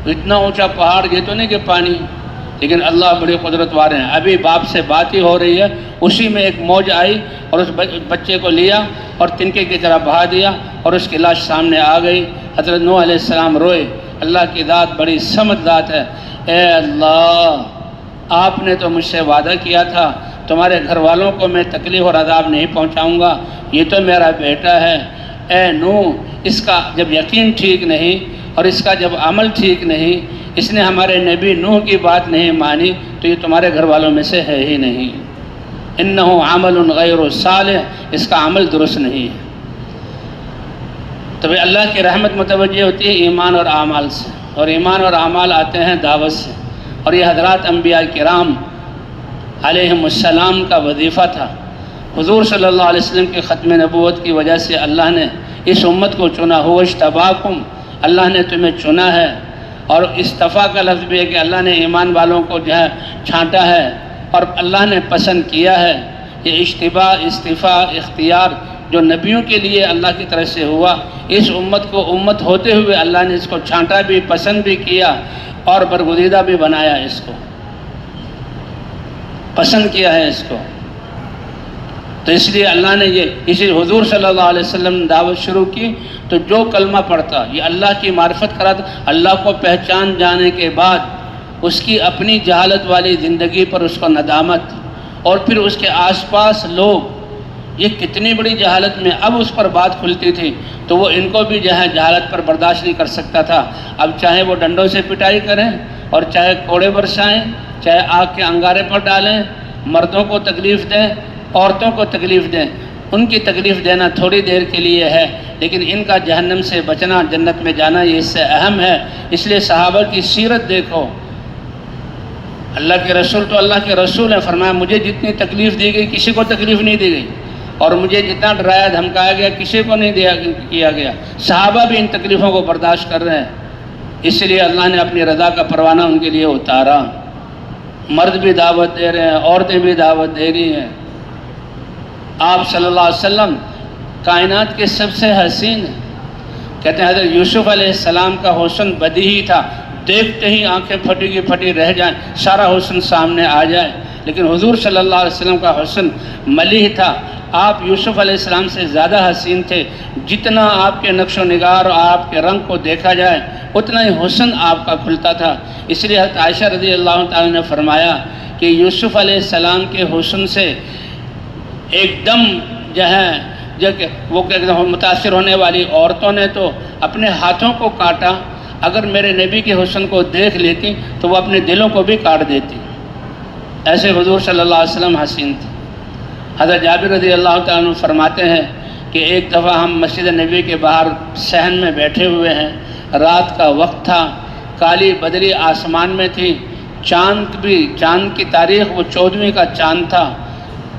اتنا اونچا پہاڑ یہ تو نہیں کہ پانی، لیکن اللہ بڑی قدرت والے ہیں۔ ابھی باپ سے بات ہی ہو رہی ہے، اسی میں ایک موج آئی اور اس بچے کو لیا اور تنکے کی طرح بہا دیا اور اس کی لاش سامنے آ گئی۔ حضرت نوح علیہ السلام روئے، اللہ کی ذات بڑی سمجھ ذات ہے۔ اے اللہ، آپ نے تو مجھ سے وعدہ کیا تھا تمہارے گھر والوں کو میں تکلیف اور عذاب نہیں پہنچاؤں گا، یہ تو میرا بیٹا ہے۔ اے نوح، اس کا جب یقین ٹھیک نہیں اور اس کا جب عمل ٹھیک نہیں، اس نے ہمارے نبی نوح کی بات نہیں مانی، تو یہ تمہارے گھر والوں میں سے ہے ہی نہیں۔ انہ عمل غیر صالح، اس کا عمل درست نہیں ہے۔ تو اللہ کی رحمت متوجہ ہوتی ہے ایمان اور اعمال سے، اور ایمان اور اعمال آتے ہیں دعوت سے، اور یہ حضرات انبیاء کرام علیہم السلام کا وظیفہ تھا۔ حضور صلی اللہ علیہ وسلم کے ختم نبوت کی وجہ سے اللہ نے اس امت کو چنا، هو اجتباکم، اللہ نے تمہیں چنا ہے۔ اور استفا کا لفظ بھی ہے کہ اللہ نے ایمان والوں کو جو ہے چھانٹا ہے اور اللہ نے پسند کیا ہے۔ یہ اجتبا، استفا، اختیار جو نبیوں کے لیے اللہ کی طرف سے ہوا، اس امت کو امت ہوتے ہوئے اللہ نے اس کو چھانٹا بھی، پسند بھی کیا اور برگزیدہ بھی بنایا، اس کو پسند کیا ہے اس کو۔ تو اس لیے اللہ نے اسی حضور صلی اللہ علیہ وسلم نے دعوت شروع کی، تو جو کلمہ پڑھتا یہ اللہ کی معرفت کراتا، اللہ کو پہچان جانے کے بعد اس کی اپنی جہالت والی زندگی پر اس کو ندامت، اور پھر اس کے آس پاس لوگ یہ کتنی بڑی جہالت میں اب اس پر بات کھلتی تھی، تو وہ ان کو بھی جو ہے جہالت پر برداشت نہیں کر سکتا تھا۔ اب چاہے وہ ڈنڈوں سے پٹائی کریں اور چاہے کوڑے برسائیں، چاہے آگ کے انگارے پر ڈالیں، مردوں کو تکلیف دیں، عورتوں کو تکلیف دیں، ان کی تکلیف دینا تھوڑی دیر کے لیے ہے، لیکن ان کا جہنم سے بچنا، جنت میں جانا، یہ اس سے اہم ہے۔ اس لیے صحابہ کی سیرت دیکھو، اللہ کے رسول تو اللہ کے رسول ہیں، فرمایا مجھے جتنی تکلیف دی گئی کسی کو تکلیف نہیں دی گئی، اور مجھے جتنا ڈرایا دھمکایا گیا کسی کو نہیں کیا گیا۔ صحابہ بھی ان تکلیفوں کو برداشت کر رہے ہیں، اس لیے اللہ نے اپنی رضا کا پروانہ ان کے لیے اتارا۔ مرد بھی دعوت دے رہے ہیں، عورتیں بھی دعوت دے رہی ہیں۔ آپ صلی اللہ علیہ وسلم کائنات کے سب سے حسین ہیں۔ کہتے ہیں حضرت یوسف علیہ السلام کا حسن بدیہی تھا، دیکھتے ہی آنکھیں پھٹی کی پھٹی رہ جائیں، سارا حسن سامنے آ جائے، لیکن حضور صلی اللہ علیہ وسلم کا حسن ملیح تھا۔ آپ یوسف علیہ السلام سے زیادہ حسین تھے، جتنا آپ کے نقش و نگار اور آپ کے رنگ کو دیکھا جائے اتنا ہی حسن آپ کا کھلتا تھا۔ اس لیے حضرت عائشہ رضی اللہ تعالیٰ نے فرمایا کہ یوسف علیہ السلام کے حسن سے ایک دم جو ہے کہ وہ متاثر ہونے والی عورتوں نے تو اپنے ہاتھوں کو کاٹا، اگر میرے نبی کے حسن کو دیکھ لیتی تو وہ اپنے دلوں کو بھی کاٹ دیتی، ایسے حضور صلی اللہ علیہ وسلم حسین تھے۔ حضرت جابر رضی اللہ تعالیٰ عنہ فرماتے ہیں کہ ایک دفعہ ہم مسجد نبی کے باہر صحن میں بیٹھے ہوئے ہیں، رات کا وقت تھا، کالی بدری آسمان میں تھی، چاند کی تاریخ وہ 14ویں کا چاند تھا۔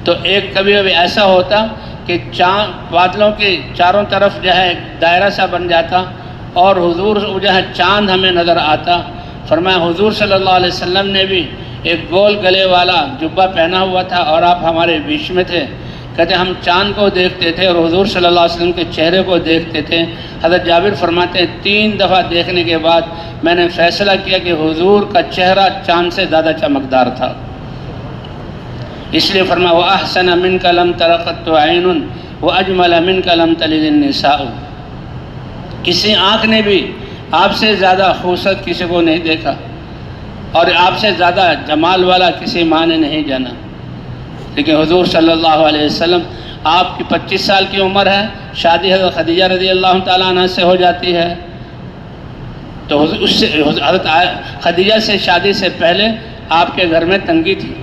تو ایک کبھی ایسا ہوتا کہ بادلوں کے چاروں طرف جو ہے دائرہ سا بن جاتا اور حضور جو ہے چاند ہمیں نظر آتا۔ فرمایا حضور صلی اللہ علیہ وسلم نے بھی ایک گول گلے والا جبہ پہنا ہوا تھا اور آپ ہمارے بیچ میں تھے۔ کہتے ہم چاند کو دیکھتے تھے اور حضور صلی اللہ علیہ وسلم کے چہرے کو دیکھتے تھے۔ حضرت جابر فرماتے ہیں 3 دفعہ دیکھنے کے بعد میں نے فیصلہ کیا کہ حضور کا چہرہ چاند سے زیادہ چمکدار تھا، اس لیے فرمایا وَأَحْسَنَ مِنْكَ لَمْ تَرَ قَطُّ عَيْنٌ وَأَجْمَلَ مِنْكَ لَمْ تَلِدِ النِّسَاءُ۔ کسی آنکھ نے بھی آپ سے زیادہ خوبصورت کسی کو نہیں دیکھا، اور آپ سے زیادہ جمال والا کسی ماں نے نہیں جانا، لیکن حضور صلی اللہ علیہ وسلم آپ کی 25 سال کی عمر ہے، شادی حضرت خدیجہ رضی اللہ تعالیٰ عنہ سے ہو جاتی ہے، تو اس سے حضرت خدیجہ سے شادی سے پہلے آپ کے گھر میں تنگی تھی،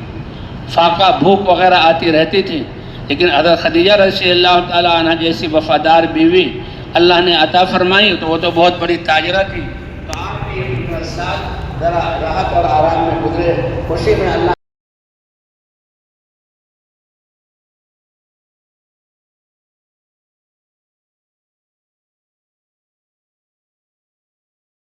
فاقہ بھوک وغیرہ آتی رہتی تھی، لیکن حضرت خدیجہ رضی اللہ تعالیٰ عنہ جیسی وفادار بیوی اللہ نے عطا فرمائی، تو وہ تو بہت بڑی تاجرہ تھی، تو آپ بھی ایک سال ذرا راحت اور آرام میں گزرے، خوشی میں اللہ